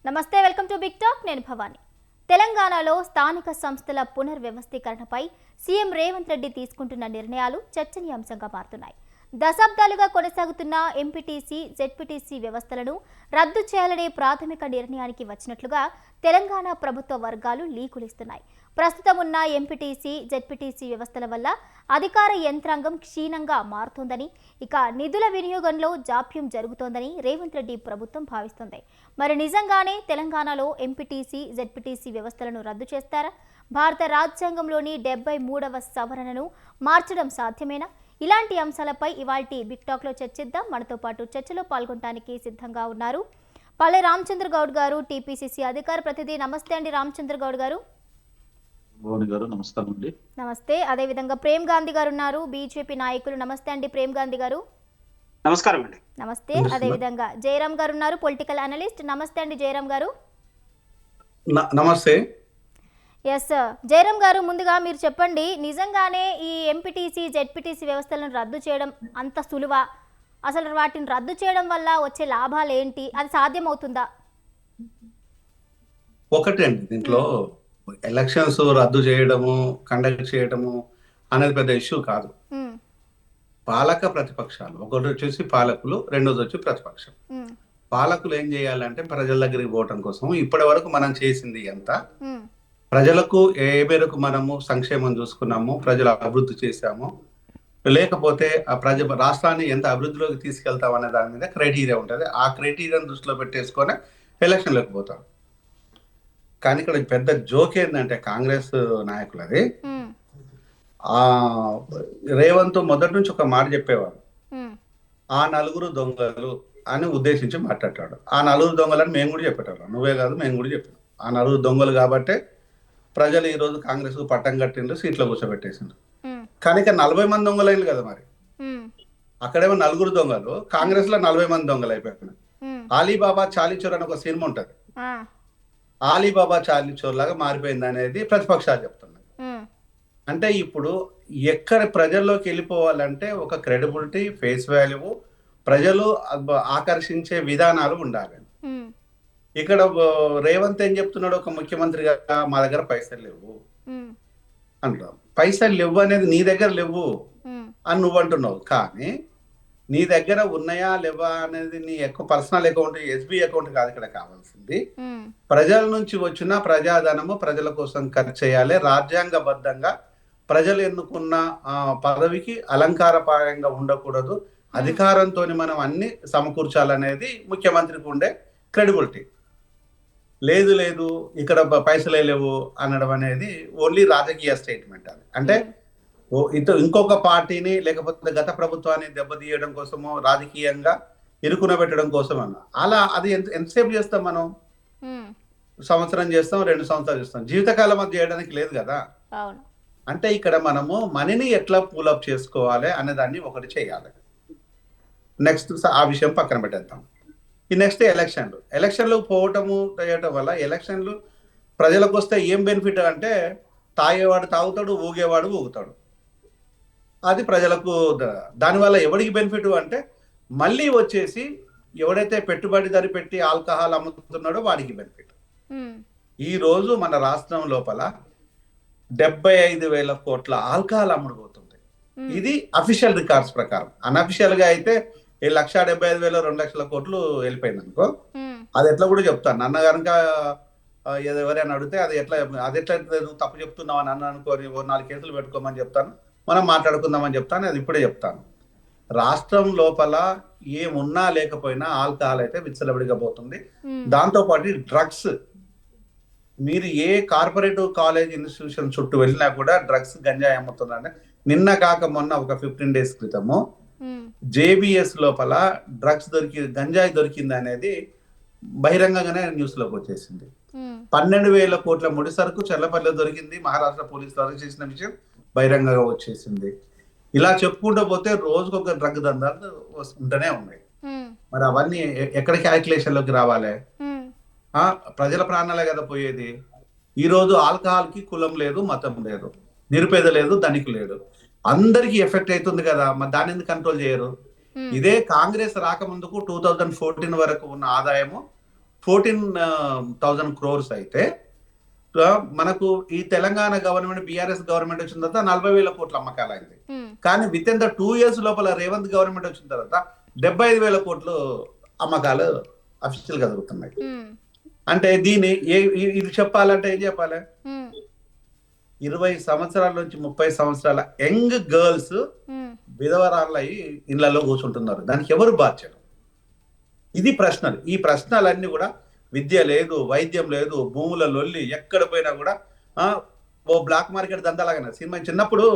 నమస్తే, welcome to big talk. నేను భవాని. తెలంగాణలో స్థానిక సంస్థల పునర్వ్యవస్థీకరణపై సీఎం రేవంత్ రెడ్డి తీసుకుంటున్న నిర్ణయాలు చర్చనీయాంశంగా మారుతున్నాయి. దశాబ్దాలుగా కొనసాగుతున్న ఎంపీటీసీ, జెడ్పీటీసీ వ్యవస్థలను రద్దు చేయాలనే ప్రాథమిక నిర్ణయానికి వచ్చినట్లుగా తెలంగాణ ప్రభుత్వ వర్గాలు లీకులిస్తున్నాయి. ప్రస్తుతం ఉన్న ఎంపీటీసీ, జెడ్పీటీసీ వ్యవస్థల వల్ల అధికార యంత్రాంగం క్షీణంగా మారుతోందని, ఇక నిధుల వినియోగంలో జాప్యం జరుగుతోందని రేవంత్ రెడ్డి ప్రభుత్వం భావిస్తోంది. మరి నిజంగానే తెలంగాణలో ఎంపీటీసీ, జెడ్పీటీసీ వ్యవస్థలను రద్దు చేస్తారా? భారత రాజ్యాంగంలోని 73వ సవరణను మార్చడం సాధ్యమేనా? ఇలాంటి అంశాలపై ఇవాల్టి బిగ్ టాక్లో చర్చిద్దాం. మనతో పాటు చర్చలో పాల్గొనడానికి సిద్ధంగా ఉన్నారు పల్లె రామచంద్ర గౌడ్ గారు, టీపీసీసీ అధికార ప్రతినిధి. నమస్తే అండి రామచంద్ర గౌడ్ గారు. నమస్తే. అదేవిధంగా ప్రేమ్ గాంధీ గారు ఉన్నారు, బీజేపీ నాయకులు. నమస్తే అండి ప్రేమ్ గాంధీ గారు. నమస్కారం అండి. నమస్తే. అదేవిధంగా జయరామ్ గారు ఉన్నారు, పొలిటికల్ అనలిస్ట్. నమస్తే అండి జయరామ్ గారు. నమస్తే. ఎస్ జయరామ్ గారు, ముందుగా మీరు చెప్పండి, నిజంగానే ఈ ఎంపీటీసీ, జెడ్పీటీసీ వ్యవస్థలను రద్దు చేయడం అంత సులువా? అసలు వాటిని రద్దు చేయడం వల్ల వచ్చే లాభాలు ఏంటి? అది సాధ్యమవుతుందా? ఒకటి అండి, దీంట్లో ఎలక్షన్స్ రద్దు చేయడము, కండక్ట్ చేయడము అనేది పెద్ద ఇష్యూ కాదు. పాలక ప్రతిపక్షాలు, ఒకటి వచ్చేసి పాలకులు, రెండోది వచ్చి ప్రతిపక్షం. పాలకులు ఏం చేయాలంటే ప్రజల దగ్గరికి పోవటం కోసం ఇప్పటి వరకు మనం చేసింది ఎంత, ప్రజలకు ఏ మేరకు మనము సంక్షేమం చూసుకున్నాము, ప్రజల అభివృద్ధి చేశాము, లేకపోతే ఆ రాష్ట్రాన్ని ఎంత అభివృద్ధిలోకి తీసుకెళ్తాం అనే దాని మీద క్రైటీరియా ఉంటుంది. ఆ క్రైటీరియాను దృష్టిలో పెట్టేసుకొని ఎలక్షన్లోకి పోతాం. కానీ ఇక్కడ పెద్ద జోక్ ఏంటంటే కాంగ్రెస్ నాయకులది, ఆ రేవంత్ మొదటి నుంచి ఒక మాట చెప్పేవాడు, ఆ నలుగురు దొంగలు అని ఉద్దేశించి మాట్లాడాడు. ఆ నలుగురు దొంగలని మేము కూడా చెప్పేటాడు, నువ్వే కాదు మేము కూడా చెప్పాం. ఆ నలుగురు దొంగలు కాబట్టే ప్రజలు ఈ రోజు కాంగ్రెస్ కు పట్టం కట్టిండ్రు, సీట్లో కూర్చోబెట్టేసిండ్రు. కానీ ఇక్కడ 40 మంది దొంగలైంది కదా. మరి అక్కడేమో నలుగురు దొంగలు, కాంగ్రెస్ లో 40 మంది దొంగలు అయిపోయినారు. ఆలీబాబా చాలీచోర్ అని ఒక సినిమా ఉంటది, ఆలీబాబా చాలీచోర్ లాగా మారిపోయింది అనేది ప్రతిపక్షాలు చెప్తున్నాయి. అంటే ఇప్పుడు ఎక్కడ ప్రజల్లోకి వెళ్ళిపోవాలంటే ఒక క్రెడిబిలిటీ, ఫేస్ వాల్యూ, ప్రజలు ఆకర్షించే విధానాలు ఉండాలి. ఇక్కడ రేవంత్ ఏం చెప్తున్నాడు, ఒక ముఖ్యమంత్రిగా మా దగ్గర పైసలు లేవు అంటున్నావు. పైసలు లేవు అనేది నీ దగ్గర లేవు అని నువ్వు అంటున్నావు. కానీ నీ దగ్గర ఉన్నాయా లేవా అనేది నీ పర్సనల్ అకౌంట్, ఎస్బీ అకౌంట్ కాదు ఇక్కడ కావాల్సింది. ప్రజల నుంచి వచ్చిన ప్రజాధనము ప్రజల కోసం ఖర్చు చేయాలి. రాజ్యాంగబద్ధంగా ప్రజలు ఎన్నుకున్న పదవికి అలంకారపాయంగా ఉండకూడదు. అధికారంతో మనం అన్ని సమకూర్చాలనేది ముఖ్యమంత్రికి ఉండే క్రెడిబిలిటీ. లేదు లేదు ఇక్కడ పైసలే లేవు అనడం అనేది ఓన్లీ రాజకీయ స్టేట్మెంట్. అది అంటే ఇంకొక పార్టీని లేకపోతే గత ప్రభుత్వాన్ని దెబ్బతీయడం కోసమో, రాజకీయంగా ఇరుకున పెట్టడం కోసం అలా అది ఎంతసేపు చేస్తాం మనం? సంవత్సరం చేస్తాం, 2 సంవత్సరాలు చేస్తాం, జీవితకాలం అది చేయడానికి లేదు కదా. అంటే ఇక్కడ మనము మనీని ఎట్లా పూలప్ చేసుకోవాలి అనే దాన్ని ఒకటి చేయాలి. నెక్స్ట్ ఆ విషయం పక్కన పెట్టేద్దాం. ఈ నెక్స్ట్ ఎలక్షన్లు పోవటము చేయటం వల్ల ఎలక్షన్లు ప్రజలకు వస్తే ఏం బెనిఫిట్ అంటే, తాగేవాడు తాగుతాడు, ఊగేవాడు ఊగుతాడు. అది ప్రజలకు. దానివల్ల ఎవరికి బెనిఫిట్ అంటే, మళ్ళీ వచ్చేసి ఎవడైతే పెట్టుబడిదారి పెట్టి ఆల్కహాల్ అమ్ముతున్నాడో వాడికి బెనిఫిట్. ఈ రోజు మన రాష్ట్రం లోపల 75,000 కోట్ల ఆల్కహాల్ అమ్ముడుపోతుంది. ఇది అఫీషియల్ రికార్డ్స్ ప్రకారం. అన్అఫీషియల్ గా అయితే 1,75,000, 2 లక్షల కోట్లు వెళ్ళిపోయింది అనుకో. అది ఎట్లా కూడా చెప్తాను. నన్న కనుక ఎవరైనా అడిగితే అది ఎట్లా నువ్వు తప్పు చెప్తున్నావు అని అనుకోని 4 కేసులు పెట్టుకోమని చెప్తాను, మనం మాట్లాడుకుందామని చెప్తాను. అది ఇప్పుడే చెప్తాను. రాష్ట్రం లోపల ఏమున్నా లేకపోయినా ఆల్కహాల్ అయితే విచ్చలవిడిగా పోతుంది. దాంతో పాటు డ్రగ్స్, మీరు ఏ కార్పొరేటివ్ కాలేజ్ ఇన్స్టిట్యూషన్ చుట్టూ వెళ్ళినా కూడా డ్రగ్స్, గంజాయి అమ్ముతుందంటే. నిన్న కాక మొన్న ఒక 15 days క్రితము జేబిఎస్ లోపల డ్రగ్స్ గంజాయి దొరికింది అనేది బహిరంగంగానే న్యూస్ లోకి వచ్చేసింది. 12,000 కోట్ల ముడి సరుకు చెర్లపల్లిలో దొరికింది. మహారాష్ట్ర పోలీసులు అరెస్ట్ చేసిన విషయం బహిరంగంగా వచ్చేసింది. ఇలా చెప్పుకుంటూ పోతే రోజుకొక డ్రగ్ దందాలు ఉంటూనే ఉన్నాయి. మరి అవన్నీ ఎక్కడ క్యాల్కులేషన్ లోకి రావాలి? ప్రజల ప్రాణాలే కదా పోయేది. ఈ రోజు ఆల్కహాల్ కి కులం లేదు, మతం లేదు, నిరుపేద లేదు, ధనికు లేడు, అందరికి ఎఫెక్ట్ అవుతుంది కదా. మరి దాన్ని ఎందుకు కంట్రోల్ చేయరు? ఇదే కాంగ్రెస్ రాకముందుకు 2014 వరకు ఉన్న ఆదాయము 14,000 crores అయితే మనకు ఈ తెలంగాణ గవర్నమెంట్ బీఆర్ఎస్ గవర్నమెంట్ వచ్చిన తర్వాత 40,000 కోట్ల అమ్మకాలు అయింది. కానీ విత్ ఇన్ ద 2 years లోపల రేవంత్ గవర్నమెంట్ వచ్చిన తర్వాత 75,000 కోట్లు అమ్మకాలు అఫీషియల్ గా జరుగుతున్నాయి. అంటే దీన్ని ఇది చెప్పాలంటే ఏం చెప్పాలి? 20 సంవత్సరాల నుంచి 30 సంవత్సరాల యంగ్ గర్ల్స్ విధవరాళ్ళై ఇళ్లలో కూర్చుంటున్నారు. దానికి ఎవరు బాధ్యత? ఇది ప్రశ్నలు. ఈ ప్రశ్నలన్నీ కూడా విద్య లేదు, వైద్యం లేదు, భూముల లొల్లి, ఎక్కడ పోయినా కూడా ఓ బ్లాక్ మార్కెట్ దందాలాగానే. సినిమా చిన్నప్పుడు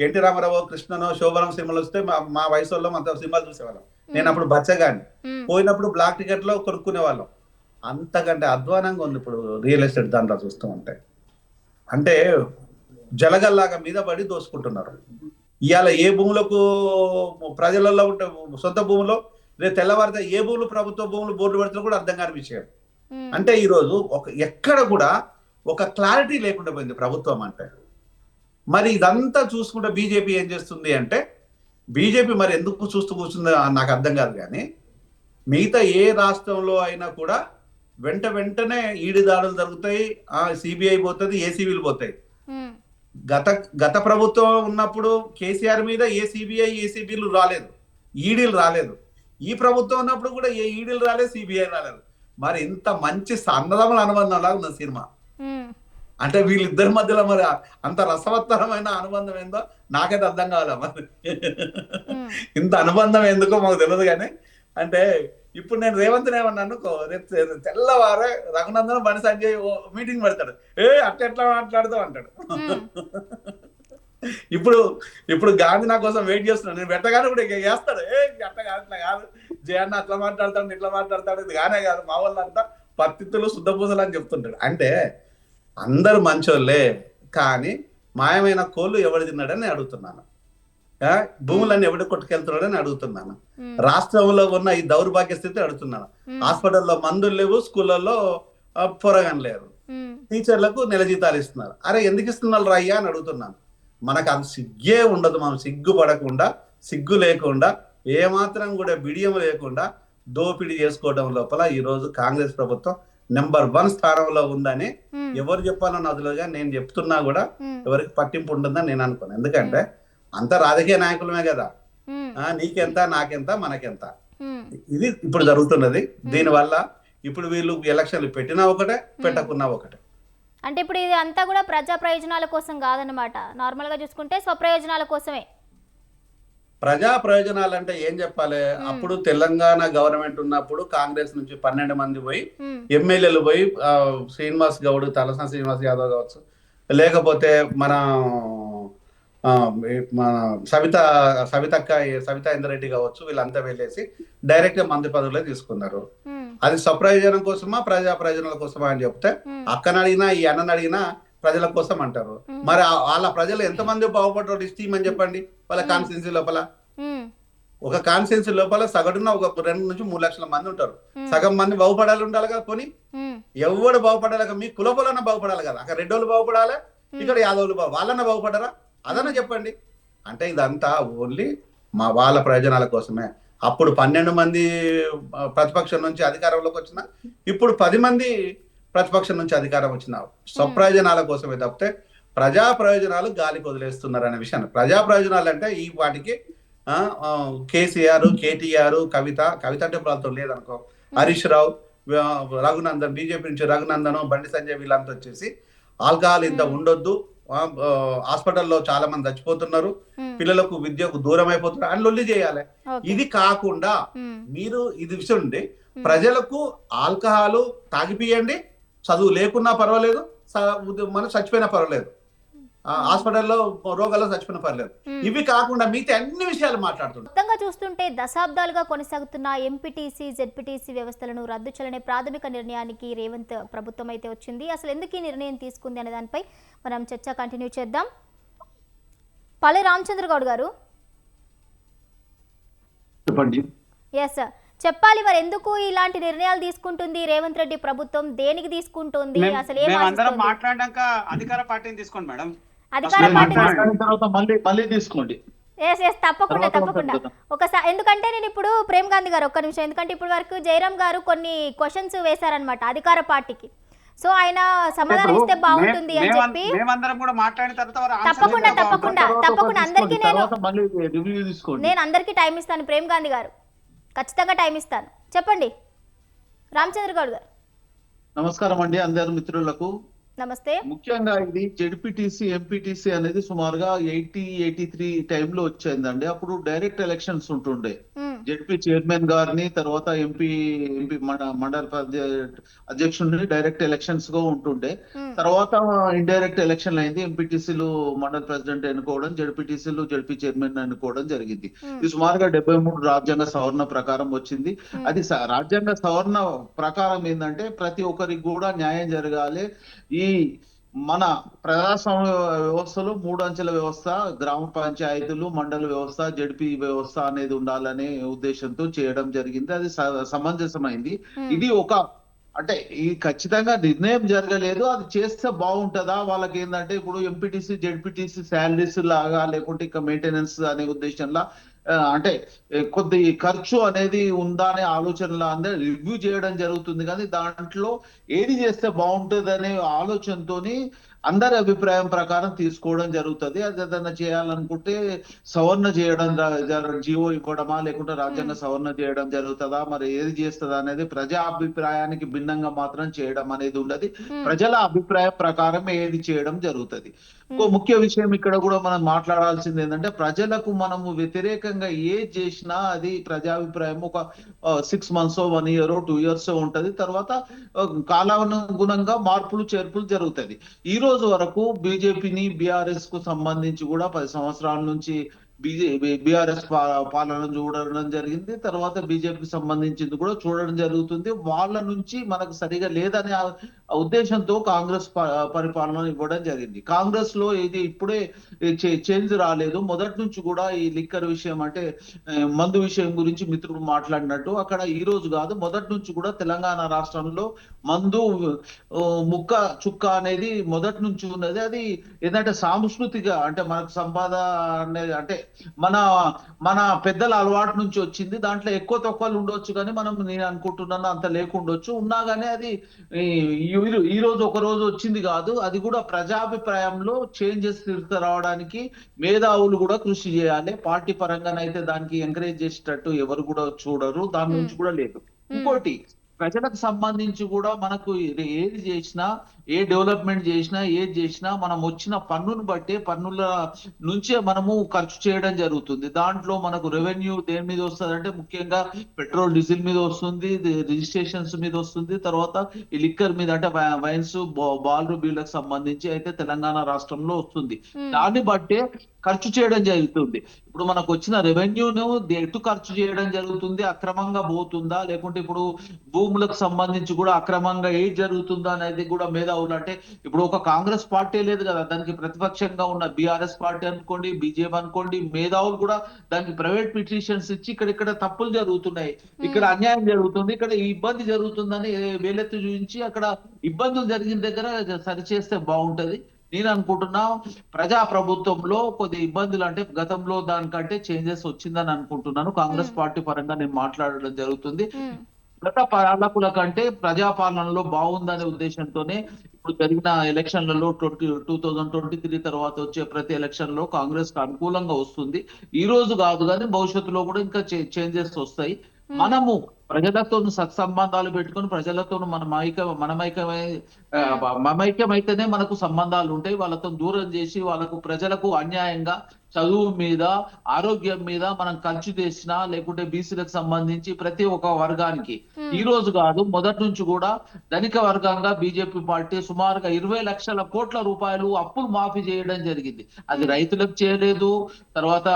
ఎన్టీ రామారావు, కృష్ణనో, శోభనం సినిమాలు వస్తే మా వయసు వాళ్ళు అంత సినిమాలు చూసేవాళ్ళం. నేను అప్పుడు బచ్చగాని పోయినప్పుడు బ్లాక్ టికెట్ లో కొనుక్కునే వాళ్ళం. అంతకంటే అధ్వానంగా ఉంది ఇప్పుడు రియల్ ఎస్టేట్ దందా చూస్తూ ఉంటే. అంటే జలగల్లాగా మీద పడి దోసుకుంటున్నారు. ఇవాళ ఏ భూములకు ప్రజలలో ఉంటే సొంత భూములో రేపు తెల్లవారితే ఏ భూములు ప్రభుత్వ భూములు బోర్డు పెడుతున్నా కూడా అర్థం కాని విషయం. అంటే ఈరోజు ఎక్కడ కూడా ఒక క్లారిటీ లేకుండా పోయింది ప్రభుత్వం అంటే. మరి ఇదంతా చూసుకుంటే బీజేపీ ఏం చేస్తుంది అంటే, బీజేపీ మరి ఎందుకు చూస్తూ కూర్చుందో నాకు అర్థం కాదు. కానీ మిగతా ఏ రాష్ట్రంలో అయినా కూడా వెంటనే ఈడి దాడులు జరుగుతాయి, సిబిఐ పోతుంది, ఏసీబీలు పోతాయి. గత ప్రభుత్వం ఉన్నప్పుడు కేసీఆర్ మీద ఏ సిబిఐ ఏసీబీలు రాలేదు, ఈడీలు రాలేదు. ఈ ప్రభుత్వం ఉన్నప్పుడు కూడా ఏ ఈడీలు రాలేదు, సిబిఐ రాలేదు. మరి ఇంత మంచి అన్నదమ్ముల అనుబంధం లాగా ఉన్న సినిమా. అంటే వీళ్ళిద్దరి మధ్యలో మరి అంత రసవత్తరమైన అనుబంధం ఏందో నాకైతే అర్థం కావాలా. మరి ఇంత అనుబంధం ఎందుకో మాకు తెలియదు. కానీ అంటే ఇప్పుడు నేను రేవంత్ ఏమన్నాను, రేపు తెల్లవారే రఘునందన్ బండి సంజయ్ మీటింగ్ పెడతాడు. ఎట్లా మాట్లాడుతావు అంటాడు. ఇప్పుడు గాంధీ నా కోసం వెయిట్ చేస్తున్నాడు. నేను పెట్టగానే ఇప్పుడు చేస్తాడు. అట్లా కాదు, ఇట్లా కాదు, జయన్న అట్లా మాట్లాడతాడు, ఇట్లా మాట్లాడతాడు. ఇది గానే కాదు, మా వాళ్ళంతా పత్తిత్తులు శుద్ధపూసలు అని చెప్తుంటాడు. అంటే అందరు మంచోళ్ళే, కానీ మాయమైన కోళ్ళు ఎవడు తిన్నాడని అడుగుతున్నాను. భూములన్నీ ఎవడు కొట్టుకెళ్తున్నాడని అడుగుతున్నాను. రాష్ట్రంలో ఉన్న ఈ దౌర్భాగ్య స్థితి అడుగుతున్నాను. హాస్పిటల్లో మందులు లేవు, స్కూళ్ళల్లో పొరగని లేరు, టీచర్లకు నెల జీతాలు ఇస్తున్నారు. అరే ఎందుకు ఇస్తున్నారు రయ్యా అని అడుగుతున్నాను. మనకు అంత సిగ్గే ఉండదు. మనం సిగ్గుపడకుండా, సిగ్గు లేకుండా, ఏమాత్రం కూడా బిడియం లేకుండా దోపిడీ చేసుకోవడం లోపల ఈ రోజు కాంగ్రెస్ ప్రభుత్వం నెంబర్ 1 స్థానంలో ఉందని ఎవరు చెప్పాలన్న అదులుగా నేను చెప్తున్నా కూడా ఎవరికి పట్టింపు ఉంటుందని నేను అనుకోను. ఎందుకంటే అంత రాజకీయ నాయకులమే కదా, నీకెంత, నాకెంత, మనకెంత, ఇది ఇప్పుడు జరుగుతున్నది. దీనివల్ల ఇప్పుడు వీళ్ళు ఎలక్షన్లు పెట్టినా ఒకటే, పెట్టకున్నా ఒకటే. అంటే ఇప్పుడు ఇది అంతా కూడా ప్రజా ప్రయోజనాల కోసం కాదన్నమాట. నార్మల్ గా చూసుకుంటే స్వప్రయోజనాల కోసమే. ప్రజా ప్రయోజనాలు అంటే ఏం చెప్పాలి? అప్పుడు తెలంగాణ గవర్నమెంట్ ఉన్నప్పుడు కాంగ్రెస్ నుంచి 12 మంది పోయి ఎమ్మెల్యేలు పోయి శ్రీనివాస్ గౌడ్, తలసాని శ్రీనివాస్ యాదవ్ కావచ్చు, లేకపోతే మన సవితా ఇంద్రెడ్డి కావచ్చు, వీళ్ళంతా వెళ్ళేసి డైరెక్ట్ గా మంత్రి పదవులే తీసుకున్నారు. అది స్వప్రయోజనం కోసమా, ప్రజా ప్రయోజనాల కోసమా అని చెప్తే అక్కని అడిగినా ఈ అన్నని అడిగినా ప్రజల కోసం అంటారు. మరి వాళ్ళ ప్రజలు ఎంతమంది బాగుపడ్డారు ఇష్టం అని చెప్పండి. వాళ్ళ కాన్స్టిట్యున్సీ లోపల, ఒక కాన్స్టిట్యున్సీ లోపల సగటున ఒక 2 నుంచి 3 లక్షల మంది ఉంటారు. సగం మంది బాగుపడాలి ఉండాలి కదా. పోనీ ఎవడు బాగుపడాలి కదా? మీ కులపోలన్నా బాగుపడాలి కదా. అక్కడ రెడ్డోళ్ళు బాగుపడాలి, ఇక్కడ యాదవులు వాళ్ళన్నా బాగుపడరా? అదన్నా చెప్పండి. అంటే ఇదంతా ఓన్లీ వాళ్ళ ప్రయోజనాల కోసమే. అప్పుడు 12 మంది ప్రతిపక్షం నుంచి అధికారంలోకి వచ్చిన, ఇప్పుడు 10 మంది ప్రతిపక్షం నుంచి అధికారం వచ్చిన స్వప్రయోజనాల కోసమే తప్పితే ప్రజా ప్రయోజనాలు గాలికి వదిలేస్తున్నారు అనే విషయాన్ని. ప్రజా ప్రయోజనాలు అంటే ఈ వాటికి కేసీఆర్, కేటీఆర్, కవిత అంటే వాళ్ళతో లేదనుకో, హరీష్ రావు, రఘునందన్, బీజేపీ నుంచి రఘునందన్, బండి సంజయ్, వీళ్ళంతా వచ్చేసి ఆల్కహాల్ ఇంత ఉండొద్దు, హాస్పిటల్లో చాలా మంది చచ్చిపోతున్నారు, పిల్లలకు విద్యకు దూరం అయిపోతున్నారు అని లొల్లి చేయాలి. ఇది కాకుండా మీరు ఇది విషయం ఉంది, ప్రజలకు ఆల్కహాల్ తాగిపియండి, చదువు లేకున్నా పర్వాలేదు, మనం చచ్చిపోయినా పర్వాలేదు, హాస్పిటల్లో రోగాల్లో చచ్చిపోయినా పర్లేదు. ఇవి కాకుండా మిగతా అన్ని విషయాలు మాట్లాడుతున్నారు. మొత్తంగా చూస్తుంటే దశాబ్దాలుగా కొనసాగుతున్న ఎంపీటీసీ, జెడ్పీటీసీ వ్యవస్థలను రద్దు చేయాలనే ప్రాథమిక నిర్ణయానికి రేవంత్ ప్రభుత్వం అయితే వచ్చింది. అసలు ఎందుకు ఈ నిర్ణయం తీసుకుంది అనే దానిపై మనం చర్చ కంటిన్యూ చేద్దాం. పల్లె రామచంద్ర గౌడ్ గారు, ఎస్ సార్, చెప్పాలి మరి ఎందుకు ఇలాంటి నిర్ణయాలు తీసుకుంటుంది రేవంత్ రెడ్డి ప్రభుత్వం? దేనికి తీసుకుంటుంది? అసలు మాట్లాడాక అధికార పార్టీని తీసుకోండి మేడం. అధికార పార్టీ తర్వాత మళ్ళీ తీసుకోండి. తప్పకుండా తర్వాత తప్పకుండా ఉంటుంది. ఒకసారి, ఎందుకంటే నేను ఇప్పుడు ప్రేమ్ గాంధీ గారు ఒక్క నిమిషం, ఎందుకంటే ఇప్పుడు వరకు జయరాం గారు కొన్ని క్వశ్చన్స్ వేశారనమాట అధికార పార్టీకి. సో ఆయన సమాధానం ఇస్తే బాగుంటుంది అని చెప్పి. మేమందరం కూడా మాట్లాడిన తర్వాత వారు answer తప్పకుండా ఇస్తే బాగుంటుంది. తప్పకుండా తప్పకుండా అందరికీ తర్వాత మళ్ళీ రివ్యూ తీసుకోండి. నేను అందరికీ టైం ఇస్తాను. ప్రేమ్ గాంధీ గారు ఖచ్చితంగా టైం ఇస్తాను. చెప్పండి రామచంద్ర గౌడ్ గారు. నమస్కారం అండి అందరు మిత్రులకు. నమస్తే. ముఖ్యంగా ఇది జెడ్పీటీసీ ఎంపీటీసీ అనేది సుమారుగా 83 టైంలో వచ్చిందండి. అప్పుడు డైరెక్ట్ ఎలక్షన్స్ ఉంటుండే. మ్మ్. జెడ్పీ చైర్మన్ గారిని, తర్వాత ఎంపీ మండల అధ్యక్షుడిని డైరెక్ట్ ఎలక్షన్స్ గా ఉంటుండే. మ్మ్. తర్వాత ఇండైరెక్ట్ ఎలక్షన్ అయింది. ఎంపీటీసీలు మండల ప్రెసిడెంట్ ఎన్నుకోవడం, జెడ్పీటీసీలు జెడ్పీ చైర్మన్ ఎన్నుకోవడం జరిగింది. ఇది సుమారుగా 73 రాజ్యాంగ సవరణ ప్రకారం వచ్చింది. అది రాజ్యాంగ సవరణ ప్రకారం ఏంటంటే ప్రతి ఒక్కరికి కూడా న్యాయం జరగాలి. ఈ మన ప్రజాస్వామ్య వ్యవస్థలో 3 అంచెల వ్యవస్థ, గ్రామ పంచాయతీలు, మండల వ్యవస్థ, జడ్పీ వ్యవస్థ అనేది ఉండాలనే ఉద్దేశంతో చేయడం జరిగింది. అది సమంజసమైంది. ఇది అంటే ఈ ఖచ్చితంగా నిర్ణయం జరగలేదు. అది చేస్తే బాగుంటుందా వాళ్ళకి ఏంటంటే ఇప్పుడు ఎంపీటీసీ జెడ్పీటీసీ శాలరీస్ లాగా లేకుంటే ఇంకా మెయింటెనెన్స్ అనే ఉద్దేశంలో అంటే కొద్ది ఖర్చు అనేది ఉందా అనే ఆలోచనలో అందరూ రివ్యూ చేయడం జరుగుతుంది. కానీ దాంట్లో ఏది చేస్తే బాగుంటుంది అనే ఆలోచనతోని అందరి అభిప్రాయం ప్రకారం తీసుకోవడం జరుగుతుంది. అది ఏదైనా చేయాలనుకుంటే సవరణ చేయడం, జీవో ఇవ్వడమా లేకుంటే రాజ్యాంగ సవరణ చేయడం జరుగుతుందా, మరి ఏది చేస్తుందా అనేది ప్రజా అభిప్రాయానికి భిన్నంగా మాత్రం చేయడం అనేది ఉండదు. ప్రజల అభిప్రాయం ప్రకారం ఏది చేయడం జరుగుతుంది. ఇంకో ముఖ్య విషయం ఇక్కడ కూడా మనం మాట్లాడాల్సింది ఏంటంటే ప్రజలకు మనము వ్యతిరేకంగా ఏది చేసినా అది ప్రజాభిప్రాయం ఒక 6 months 1 year 2 years ఉంటది. తర్వాత కాలానుగుణంగా మార్పులు చేర్పులు జరుగుతుంది. ఈ రోజు వరకు బీజేపీని బీఆర్ఎస్ కు సంబంధించి కూడా 10 సంవత్సరాల నుంచి బీఆర్ఎస్ పాలన చూడడం జరిగింది. తర్వాత బీజేపీకి సంబంధించింది కూడా చూడడం జరుగుతుంది. వాళ్ళ నుంచి మనకు సరిగా లేదనే ఉద్దేశంతో కాంగ్రెస్ పరిపాలన ఇవ్వడం జరిగింది. కాంగ్రెస్ లో ఇది ఇప్పుడే చేంజ్ రాలేదు. మొదటి నుంచి కూడా ఈ లిక్కర్ విషయం అంటే మందు విషయం గురించి మిత్రుడు మాట్లాడినట్టు అక్కడ ఈ రోజు కాదు, మొదటి నుంచి కూడా తెలంగాణ రాష్ట్రంలో మందు ముక్క చుక్క అనేది మొదటి నుంచి ఉన్నది. అది ఏంటంటే సాంస్కృతిక అంటే మనకు సంపద అనేది అంటే మన పెద్దల అలవాటు నుంచి వచ్చింది. దాంట్లో ఎక్కువ తక్కువలు ఉండొచ్చు కానీ నేను అనుకుంటున్నాను అంత లేకుండొచ్చు. ఉన్నా కానీ అది ఈ రోజు ఒక రోజు వచ్చింది కాదు. అది కూడా ప్రజాభిప్రాయంలో చేంజెస్ రావడానికి మేధావులు కూడా కృషి చేయాలి. పార్టీ పరంగానైతే దానికి ఎంకరేజ్ చేసేటట్టు ఎవరు కూడా చూడరు, దాని నుంచి కూడా లేదు. ఇంకోటి ప్రజలకు సంబంధించి కూడా మనకు ఏది చేసినా, ఏ డెవలప్మెంట్ చేసినా, ఏది చేసినా మనం వచ్చిన పన్నును బట్టే పన్నుల నుంచే మనము ఖర్చు చేయడం జరుగుతుంది. దాంట్లో మనకు రెవెన్యూ దేని మీద వస్తుంది అంటే ముఖ్యంగా పెట్రోల్ డీజిల్ మీద వస్తుంది, రిజిస్ట్రేషన్స్ మీద వస్తుంది, తర్వాత ఈ లిక్కర్ మీద అంటే వైన్స్ బాల్ బీళ్ళకు సంబంధించి అయితే తెలంగాణ రాష్ట్రంలో వస్తుంది. దాన్ని బట్టే ఖర్చు చేయడం జరుగుతుంది. ఇప్పుడు మనకు వచ్చిన రెవెన్యూను ఎటు ఖర్చు చేయడం జరుగుతుంది, అక్రమంగా పోతుందా లేకుంటే ఇప్పుడు భూములకు సంబంధించి కూడా అక్రమంగా ఏది జరుగుతుందా అనేది కూడా మేధావులు అంటే ఇప్పుడు ఒక కాంగ్రెస్ పార్టీ లేదు కదా, దానికి ప్రతిపక్షంగా ఉన్న బీఆర్ఎస్ పార్టీ అనుకోండి, బీజేపీ అనుకోండి, మేధావులు కూడా దానికి ప్రైవేట్ పిటిషన్స్ ఇచ్చి ఇక్కడ తప్పులు జరుగుతున్నాయి, ఇక్కడ అన్యాయం జరుగుతుంది, ఇక్కడ ఇబ్బంది జరుగుతుందని వేలెత్తి చూపించి అక్కడ ఇబ్బందులు జరిగిన దగ్గర సరిచేస్తే బాగుంటది. నేను అనుకుంటున్నా ప్రజా ప్రభుత్వంలో కొద్ది ఇబ్బందులు అంటే గతంలో దానికంటే చేంజెస్ వచ్చిందని అనుకుంటున్నాను. కాంగ్రెస్ పార్టీ పరంగా నేను మాట్లాడడం జరుగుతుంది. గత పాలకుల కంటే ప్రజాపాలనలో బాగుందనే ఉద్దేశంతోనే ఇప్పుడు జరిగిన ఎలక్షన్లలో 2023 తర్వాత వచ్చే ప్రతి ఎలక్షన్ లో కాంగ్రెస్ కు అనుకూలంగా వస్తుంది. ఈ రోజు కాదు కానీ భవిష్యత్తులో కూడా ఇంకా చేంజెస్ వస్తాయి. మనము ప్రజలతో సత్సంబంధాలు పెట్టుకొని ప్రజలతో మమైక్యమైతేనే మనకు సంబంధాలు ఉంటాయి. వాళ్ళతో దూరం చేసి వాళ్ళకు ప్రజలకు అన్యాయంగా చదువు మీద, ఆరోగ్యం మీద మనం ఖర్చు చేసినా లేకుంటే బీసీలకు సంబంధించి ప్రతి ఒక్క వర్గానికి ఈ రోజు కాదు మొదటి నుంచి కూడా ధనిక వర్గంగా బీజేపీ పార్టీ సుమారుగా 20 లక్షల కోట్ల రూపాయలు అప్పులు మాఫీ చేయడం జరిగింది. అది రైతులకు చేయలేదు, తర్వాత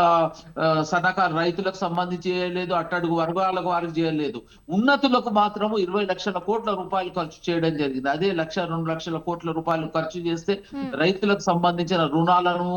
సన్నకారు రైతులకు సంబంధించి చేయలేదు, అట్టడుగు వర్గాలకు వారికి చేయలేదు. ఉన్నతులకు మాత్రం 20 లక్షల కోట్ల రూపాయలు ఖర్చు చేయడం జరిగింది. అదే 1-2 లక్షల కోట్ల రూపాయలు ఖర్చు చేస్తే రైతులకు సంబంధించిన రుణాలను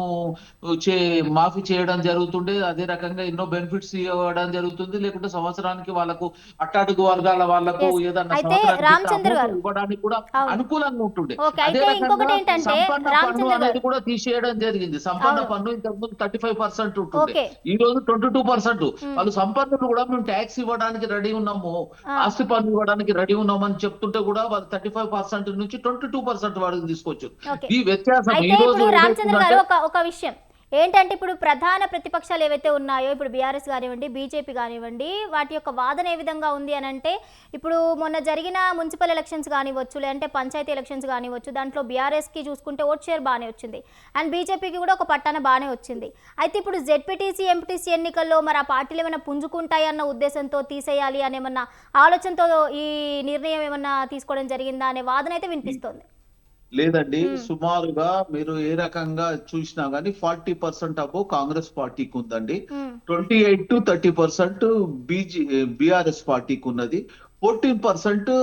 మాఫీ చేయడం జరుగుతుండే, అదే రకంగా ఎన్నో బెనిఫిట్స్ ఇవ్వడం జరుగుతుంది. లేకుంటే సంవత్సరానికి వాళ్ళకు అట్టడుగు వర్గాల వాళ్ళకు Yes. ఏదన్నా అయితే సంవత్సరానికి రామచంద్ర amount గారు, ఇవ్వడానికి కూడా అవును. అనుకూలంగా ఉంటుండే. ఓకే. అదే అయితే రకంగా ఇంకొకటి ఏంటంటే సంపన్న పన్ను రామచంద్ర అనేది గారు, కూడా తీసేయడం జరిగింది. సంపన్న అవును, పన్ను ఇంతకుముందు 35% ఉంటుండే, ఓకే, ఈ రోజు 22%. ఉమ్, వాళ్ళు సంపన్నులు కూడా మేము ట్యాక్స్ ఇవ్వడానికి రెడీ ఉన్నాము, ఆ, ఆస్తి పన్ను ఇవ్వడానికి రెడీ ఉన్నామని చెప్తుంటే కూడా వాళ్ళు 35% నుంచి 22% వరకు తీసుకొచ్చు. ఓకే. ఈ వ్యత్యాసం ఈ అయితే రోజు ఇప్పుడు రామచంద్ర గారు ఏదైతుందంటే ఒక విషయం ఏంటంటే, ఇప్పుడు ప్రధాన ప్రతిపక్షాలు ఏవైతే ఉన్నాయో, ఇప్పుడు బీఆర్ఎస్ కానివ్వండి, బీజేపీ కానివ్వండి, వాటి యొక్క వాదన ఏ విధంగా ఉంది అని అంటే, ఇప్పుడు మొన్న జరిగిన మున్సిపల్ ఎలక్షన్స్ కానివ్వచ్చు, లేదంటే పంచాయతీ ఎలక్షన్స్ కానివ్వచ్చు, దాంట్లో బీఆర్ఎస్కి చూసుకుంటే ఓట్ షేర్ బాగానే వచ్చింది, అండ్ బీజేపీకి కూడా ఒక పట్టాన బాగానే వచ్చింది. అయితే ఇప్పుడు జెడ్పీటీసీ ఎంపీటీసీ ఎన్నికల్లో మరి ఆ పార్టీలు ఏమైనా పుంజుకుంటాయి అన్న ఉద్దేశంతో తీసేయాలి అని ఏమన్నా ఆలోచనతో ఈ నిర్ణయం ఏమన్నా తీసుకోవడం జరిగిందా అనే వాదన అయితే వినిపిస్తోంది. లేదండి, సుమారుగా మీరు ఏ రకంగా చూసినా గానీ 40% అబో కాంగ్రెస్ పార్టీకి ఉందండి, 28 to 30% బీఆర్ఎస్ పార్టీకి ఉన్నది, 14%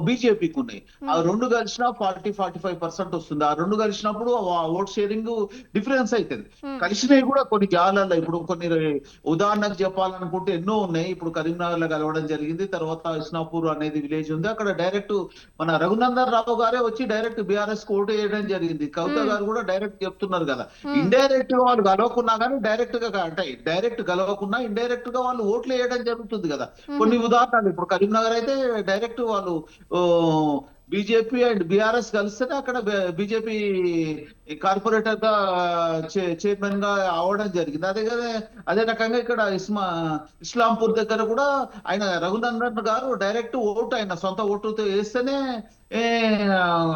బీజేపీకి ఉన్నాయి. ఆ రెండు కలిసిన 40-45% వస్తుంది. ఆ రెండు కలిసినప్పుడు ఓట్ షేరింగ్ డిఫరెన్స్ అవుతుంది. కలిసినవి కూడా కొన్ని జాలలో, ఇప్పుడు కొన్ని ఉదాహరణకు చెప్పాలనుకుంటే ఎన్నో ఉన్నాయి. ఇప్పుడు కరీంనగర్ లో కలవడం జరిగింది, తర్వాత ఇస్నాపూర్ అనేది విలేజ్ ఉంది, అక్కడ డైరెక్ట్ మన రఘునందన్ రావు గారే వచ్చి డైరెక్ట్ బీఆర్ఎస్ కు ఓటు వేయడం జరిగింది. కవిత గారు కూడా డైరెక్ట్ చెప్తున్నారు కదా, ఇండైరెక్ట్ గా వాళ్ళు గెలవకున్నా కానీ డైరెక్ట్ గా అంటే డైరెక్ట్ గెలవకున్నా ఇండైరెక్ట్ గా వాళ్ళు ఓట్లు వేయడం జరుగుతుంది కదా. కొన్ని ఉదాహరణలు, ఇప్పుడు కరీంనగర్ అయితే డైరెక్ట్ వాళ్ళు బీజేపీ అండ్ బీఆర్ఎస్ కలిస్తేనే అక్కడ బీజేపీ కార్పొరేటర్ గా చైర్మన్ గా అవడం జరిగింది. అదే రకంగా ఇక్కడ ఇస్లాంపూర్ దగ్గర కూడా ఆయన రఘునందన్ గారు డైరెక్ట్ ఓటు, ఆయన సొంత ఓటుతో వేస్తేనే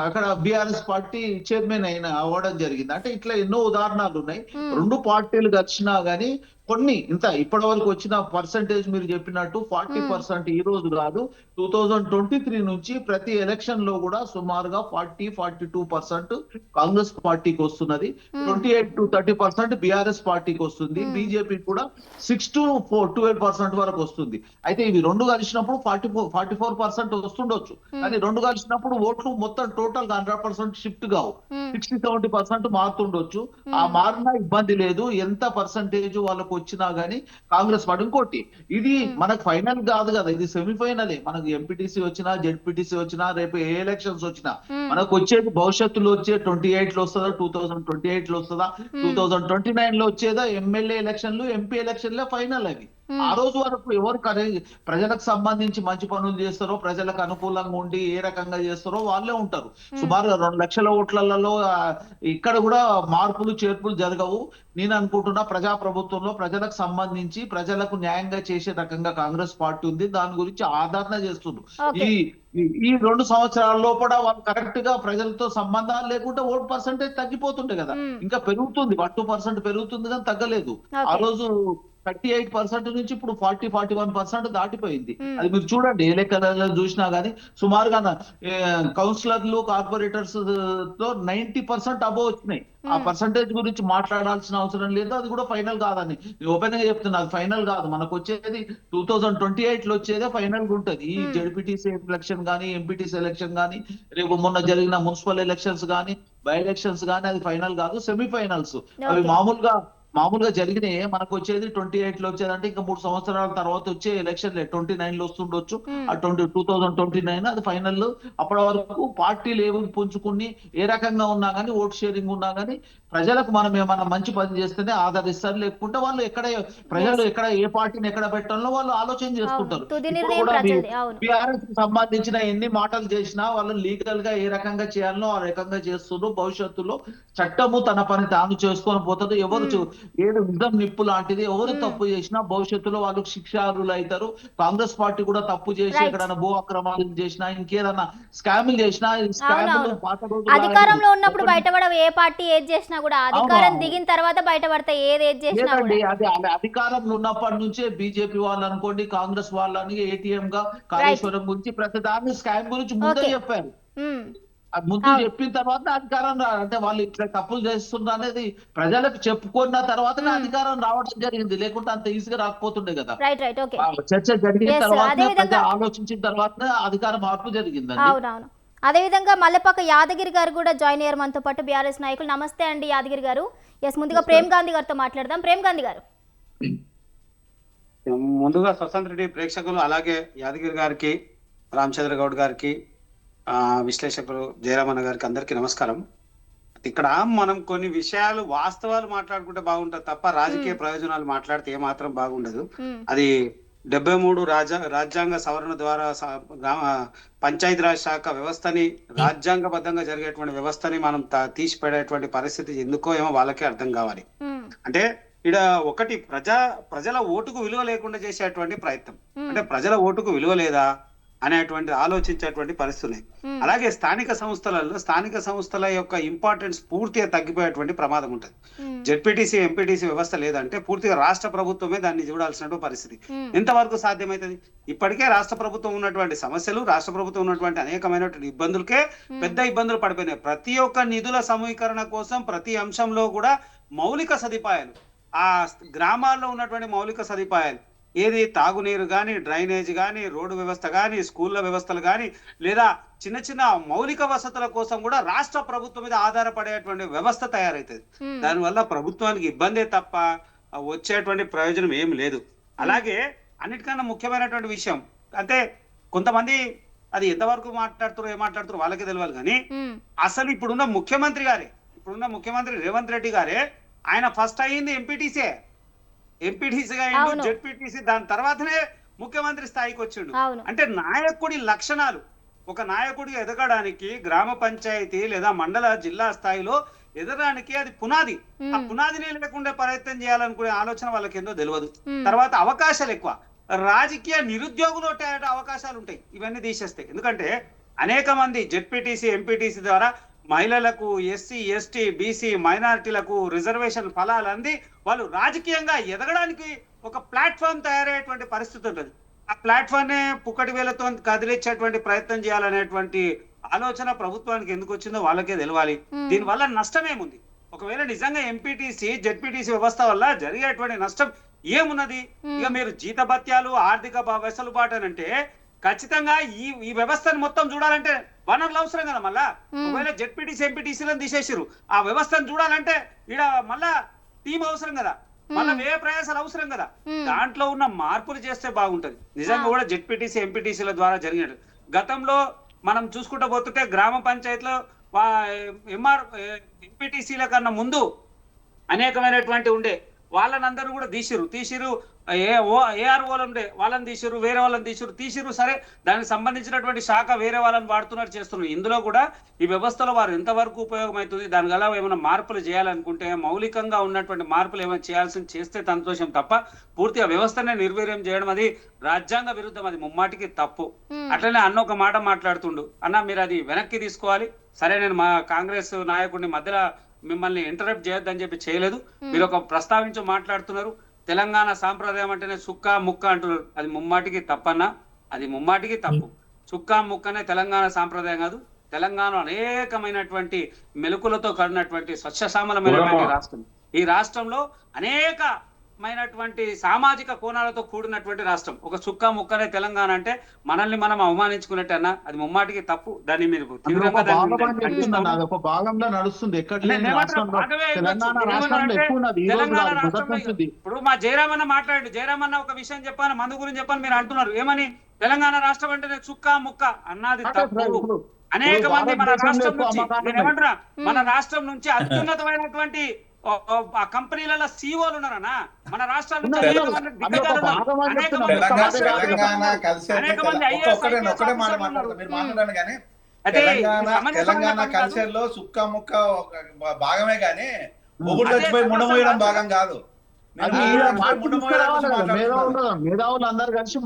అక్కడ బీఆర్ఎస్ పార్టీ చైర్మన్ అయిన అవ్వడం జరిగింది. అంటే ఇట్లా ఎన్నో ఉదాహరణలు ఉన్నాయి. రెండు పార్టీలు కలిసినా గానీ కొన్ని ఇంత ఇప్పటి వరకు వచ్చిన పర్సంటేజ్ మీరు చెప్పినట్టు 40% ఈ రోజు కాదు, 2023 నుంచి ప్రతి ఎలక్షన్ లో కూడా సుమారుగా 40-42% కాంగ్రెస్ పార్టీకి వస్తున్నది, 28 to 30% బీఆర్ఎస్ పార్టీకి వస్తుంది, బీజేపీ కూడా 6 to 12% వరకు వస్తుంది. అయితే ఇవి రెండు కలిసినప్పుడు 44% వస్తుండొచ్చు, కానీ రెండు కలిసినప్పుడు ఓట్లు మొత్తం టోటల్ 100% షిఫ్ట్ కావు, 60-70% మారుతుండొచ్చు. ఆ మారినా ఇబ్బంది లేదు, ఎంత పర్సంటేజ్ వాళ్ళకు వచ్చినా గానీ కాంగ్రెస్ పార్టీ. ఇంకోటి, ఇది మనకు ఫైనల్ కాదు కదా, ఇది సెమీఫైనలే. మనకు ఎంపీటీసీ వచ్చినా జెడ్పీటీసీ వచ్చినా రేపు ఏ ఎలక్షన్స్ వచ్చినా మనకు వచ్చేది భవిష్యత్తులో వచ్చే 28 లో వస్తుందా, 2028 లో వస్తుందా, 2029 లో వచ్చేదా ఎమ్మెల్యే ఎలక్షన్లు, ఎంపీ ఎలక్షన్లే ఫైనల్ అవి. ఆ రోజు వరకు ఎవరు ప్రజలకు సంబంధించి మంచి పనులు చేస్తారో, ప్రజలకు అనుకూలంగా ఉండి ఏ రకంగా చేస్తారో వాళ్ళే ఉంటారు. సుమారుగా 2 లక్షల ఓట్లలో ఇక్కడ కూడా మార్పులు చేర్పులు జరగవు. నేను అనుకుంటున్నా ప్రజాప్రభుత్వంలో ప్రజలకు సంబంధించి ప్రజలకు న్యాయంగా చేసే రకంగా కాంగ్రెస్ పార్టీ ఉంది, దాని గురించి ఆదరణ చేస్తున్నారు. ఈ 2 సంవత్సరాల లోపల వాళ్ళు కరెక్ట్ గా ప్రజలతో సంబంధాలు లేకుంటే ఓట్ పర్సంటేజ్ తగ్గిపోతుండే కదా, ఇంకా పెరుగుతుంది, 1-2% పెరుగుతుంది కానీ తగ్గలేదు. ఆ రోజు 38% నుంచి ఇప్పుడు 40-41% దాటిపోయింది. అది మీరు చూడండి, ఏ లెక్కలలో చూసినా గానీ సుమారుగా కౌన్సిలర్లు కార్పొరేటర్స్ తో 90% అబోవ్ వచ్చినాయి. ఆ పర్సంటేజ్ గురించి మాట్లాడాల్సిన అవసరం లేదు, అది కూడా ఫైనల్ కాదని ఓపెన్ గా చెప్తున్నా, అది ఫైనల్ కాదు. మనకు వచ్చేది 2028 లో వచ్చేదే ఫైనల్ గా ఉంటది. ఈ జెడ్పీటీసీ ఎలక్షన్ గానీ, ఎంపీటీసీ ఎలక్షన్ గానీ, రేపు మొన్న జరిగిన మున్సిపల్ ఎలక్షన్స్ గానీ, బై ఎలక్షన్స్ గానీ అది ఫైనల్ కాదు, సెమీఫైనల్స్. అవి మామూలుగా జరిగినాయి. మనకు వచ్చేది 28 లో వచ్చేదంటే ఇంకా 3 సంవత్సరాల తర్వాత వచ్చే ఎలక్షన్ 29 లో వస్తుండొచ్చు, ఆ 2029 అది ఫైనల్. అప్పటి వరకు పార్టీలు ఏమి పుంజుకుని ఏ రకంగా ఉన్నా గానీ, ఓట్ షేరింగ్ ఉన్నా గానీ ప్రజలకు మనం ఏమన్నా మంచి పని చేస్తేనే ఆదరిస్తారు, లేకుంటే వాళ్ళు ప్రజలు ఎక్కడ ఏ పార్టీని ఎక్కడ పెట్టాలో వాళ్ళు ఆలోచన చేసుకుంటారు. ఇప్పుడు కూడా బీఆర్ఎస్ కి సంబంధించిన ఎన్ని మాటలు చేసినా వాళ్ళు లీగల్ గా ఏ రకంగా చేయాలనో ఆ రకంగా చేస్తున్నారు. భవిష్యత్తులో చట్టము తన పని తాను చేసుకొని పోతుంది. ఏది నిజం నిప్పు లాంటిది, ఎవరు తప్పు చేసినా భవిష్యత్తులో వాళ్ళు శిక్షార్హులు అవుతారు. కాంగ్రెస్ పార్టీ కూడా తప్పు చేసి ఎక్కడైనా భూ అక్రమాలు చేసినా, ఇంకేదన్నా స్కాములు చేసినా, అధికారంలో ఉన్నప్పుడు బయటపడవు, ఏ పార్టీ ఏది చేసినా కూడా అధికారం దిగిన తర్వాత బయటపడతాయి ఏది చేసినా. అది అధికారంలో ఉన్నప్పటి నుంచే బీజేపీ వాళ్ళు అనుకోండి, కాంగ్రెస్ వాళ్ళని ఏటీఎం గా కాళేశ్వరం గురించి ప్రతి దాన్ని స్కామ్ గురించి ముందే చెప్పారు. అది ముందు చెప్పిన తర్వాత అధికారం అంటే వాళ్ళు ఇట్లా తప్పులు చేస్తున్నారు అనేది ప్రజలకు చెప్పుకున్న తర్వాతనే అధికారం రావడం జరిగింది, లేకుంటే అంత ఈజీగా రాకపోతుండే కదా. చర్చ జరిగిన తర్వాత ఆలోచించిన తర్వాత అధికార మార్పు జరిగింది. అవునవును. అదేవిధంగా మల్లెపాక యాదగిరి గారు కూడా జాయిన్ అయ్యారు మనతో పాటు బీఆర్ఎస్ నాయకులు. నమస్తే అండి యాదగిరి గారు. ఎస్, ముందుగా ప్రేమ్ గాంధీ గారితో మాట్లాడదాం. ప్రేమ్ గాంధీ గారు, ముందుగా స్వతంత్ర రెడ్డి ప్రేక్షకులు అలాగే యాదగిరి గారికి, రామచంద్ర గౌడ్ గారికి, విశ్లేషకులు జయరామన్న గారికి అందరికీ నమస్కారం. ఇక్కడ మనం కొన్ని విషయాలు వాస్తవాలు మాట్లాడుకుంటే బాగుంటది తప్ప రాజకీయ ప్రయోజనాలు మాట్లాడితే ఏమాత్రం బాగుండదు. అది 73 రాజ్యాంగ సవరణ ద్వారా పంచాయతీరాజ్ శాఖ వ్యవస్థని రాజ్యాంగబద్ధంగా జరిగేటువంటి వ్యవస్థని మనం తీసిపడేటువంటి పరిస్థితి ఎందుకో ఏమో వాళ్ళకే అర్థం కావాలి. అంటే ఇక్కడ ఒకటి ప్రజల ఓటుకు విలువ లేకుండా చేసేటువంటి ప్రయత్నం, అంటే ప్రజల ఓటుకు విలువ లేదా అనేటువంటి ఆలోచించేటువంటి పరిస్థితులు. అలాగే స్థానిక సంస్థల యొక్క ఇంపార్టెన్స్ పూర్తిగా తగ్గిపోయేటువంటి ప్రమాదం ఉంటుంది. జెడ్పీటీసీ ఎంపీటీసీ వ్యవస్థ లేదంటే పూర్తిగా రాష్ట్ర ప్రభుత్వమే దాన్ని చూడాల్సిన పరిస్థితి. ఎంతవరకు సాధ్యమవుతుంది? ఇప్పటికే రాష్ట్ర ప్రభుత్వం ఉన్నటువంటి సమస్యలు, రాష్ట్ర ప్రభుత్వం ఉన్నటువంటి అనేకమైనటువంటి ఇబ్బందులకే పెద్ద ఇబ్బందులు పడిపోయినాయి. ప్రతి ఒక్క నిధుల సమీకరణ కోసం ప్రతి అంశంలో కూడా మౌలిక సదుపాయాలు, ఆ గ్రామాల్లో ఉన్నటువంటి మౌలిక సదుపాయాలు, ఏది తాగునీరు కానీ, డ్రైనేజ్ కానీ, రోడ్డు వ్యవస్థ కానీ, స్కూళ్ళ వ్యవస్థలు కానీ, లేదా చిన్న చిన్న మౌలిక వసతుల కోసం కూడా రాష్ట్ర ప్రభుత్వం మీద ఆధారపడేటువంటి వ్యవస్థ తయారైతుంది. దానివల్ల ప్రభుత్వానికి ఇబ్బందే తప్ప వచ్చేటువంటి ప్రయోజనం ఏం లేదు. అలాగే అన్నిటికన్నా ముఖ్యమైనటువంటి విషయం అంటే కొంతమంది అది ఎంతవరకు మాట్లాడుతారో ఏం మాట్లాడుతారో వాళ్ళకే తెలియాలి. కానీ అసలు ఇప్పుడున్న ముఖ్యమంత్రి రేవంత్ రెడ్డి గారే, ఆయన ఫస్ట్ అయ్యింది ఎంపీటీసీగా అయ్యిండు, జెడ్పీటీసీ, దాని తర్వాతనే ముఖ్యమంత్రి స్థాయికి వచ్చిండు. అంటే నాయకుడి లక్షణాలు, ఒక నాయకుడిగా ఎదగడానికి గ్రామ పంచాయతీ లేదా మండల జిల్లా స్థాయిలో ఎదగడానికి అది పునాది. ఆ పునాదిని లేకుండా ప్రయత్నం చేయాలనుకునే ఆలోచన వాళ్ళకి ఏందో తెలియదు. తర్వాత అవకాశాలు ఎక్కువ, రాజకీయ నిరుద్యోగులు అవకాశాలు ఉంటాయి, ఇవన్నీ తీసేస్తాయి. ఎందుకంటే అనేక మంది జెడ్పీటీసీ ఎంపీటీసీ ద్వారా మహిళలకు, ఎస్సీ ఎస్టీ బీసీ మైనారిటీలకు రిజర్వేషన్ ఫలాలు అంది వాళ్ళు రాజకీయంగా ఎదగడానికి ఒక ప్లాట్ఫామ్ తయారయ్యేటువంటి పరిస్థితి ఉంటుంది. ఆ ప్లాట్ఫామ్ నే పుక్కటి వేలతో కదిలించేటువంటి ప్రయత్నం చేయాలనేటువంటి ఆలోచన ప్రభుత్వానికి ఎందుకు వచ్చిందో వాళ్ళకే తెలవాలి. దీనివల్ల నష్టమేముంది? ఒకవేళ నిజంగా ఎంపీటీసీ జెడ్పీటీసీ వ్యవస్థ వల్ల జరిగేటువంటి నష్టం ఏమున్నది? ఇక మీరు జీతభత్యాలు, ఆర్థిక వెసులుబాటు అని అంటే ఖచ్చితంగా ఈ వ్యవస్థను మొత్తం చూడాలంటే వనరులు అవసరం కదా. మళ్ళా ఒకవేళ జెడ్పీటీసీ ఎంపీటీసీలను తీసేసారు, ఆ వ్యవస్థను చూడాలంటే ఇక్కడ మళ్ళా టీం అవసరం కదా, మళ్ళా వ్యయ ప్రయాసాలు అవసరం కదా. దాంట్లో ఉన్న మార్పులు చేస్తే బాగుంటది. నిజంగా కూడా జెడ్పీటీసీ ఎంపీటీసీల ద్వారా జరిగినట్టు గతంలో మనం చూసుకుంటూ పోతుంటే గ్రామ పంచాయతీలో ఎంపీటీసీల కన్నా ముందు అనేకమైనటువంటి ఉండే వాళ్ళనందరూ కూడా తీసిరు. ఏఆర్ఓలు ఉండే వాళ్ళని తీసిరు, వేరే వాళ్ళని తీసిరు. సరే, దానికి సంబంధించినటువంటి శాఖ వేరే వాళ్ళని వాడుతున్నట్టు చేస్తున్నారు. ఇందులో కూడా ఈ వ్యవస్థలో వారు ఎంతవరకు ఉపయోగమవుతుంది, దానివల్ల ఏమైనా మార్పులు చేయాలనుకుంటే మౌలికంగా ఉన్నటువంటి మార్పులు ఏమైనా చేస్తే సంతోషం తప్ప పూర్తిగా వ్యవస్థనే నిర్వీర్యం చేయడం అది రాజ్యాంగ విరుద్ధం, అది ముమ్మాటికి తప్పు. అట్లనే అన్న ఒక మాట మాట్లాడుతుండు, అన్న మీరు అది వెనక్కి తీసుకోవాలి. సరే, నేను మా కాంగ్రెస్ నాయకుడిని మధ్యలో మిమ్మల్ని ఇంటరప్ట్ చేయొద్దని చెప్పి చేయలేదు. మీరు ఒక ప్రస్తావించి మాట్లాడుతున్నారు. తెలంగాణ సాంప్రదాయం అంటేనే సుక్క ముక్క అంటున్నారు. అది ముమ్మాటికి తప్పన్నా, అది ముమ్మాటికి తప్పు. చుక్క ముక్కనే తెలంగాణ సాంప్రదాయం కాదు. తెలంగాణ అనేకమైనటువంటి మెలుకులతో కడినటువంటి స్వచ్ఛశామలమైనటువంటి రాష్ట్రం. ఈ రాష్ట్రంలో అనేకమైనటువంటి సామాజిక కోణాలతో కూడినటువంటి రాష్ట్రం. ఒక చుక్క ముక్కనే తెలంగాణ అంటే మనల్ని మనం అవమానించుకున్నట్టు అన్న, అది ముమ్మాటికి తప్పు. దాన్ని మీరు భాగంలో నడుస్తుంది. ఇప్పుడు మా జయరామన్న మాట్లాడండి. జయరామన్న ఒక విషయం చెప్పాను, మందు గురించి చెప్పాను, మీరు అంటున్నారు ఏమని? తెలంగాణ రాష్ట్రం అంటే చుక్క ముక్క అన్నది తప్పు. అనేక మంది మన రాష్ట్రం నుంచి, నేను ఏమంటున్నా, మన రాష్ట్రం నుంచి అత్యున్నతమైనటువంటి కంపెనీలలో సీఓలు ఉన్నారన్నా. మన రాష్ట్రాల నుంచి అనేక మంది తెలంగాణ కల్చర్ లో సుక్క ముక్క భాగమే గానీ మొగుడు చచ్చిపోయి ముండమోయడం భాగం కాదు. మేధావులు అందరు కలిసి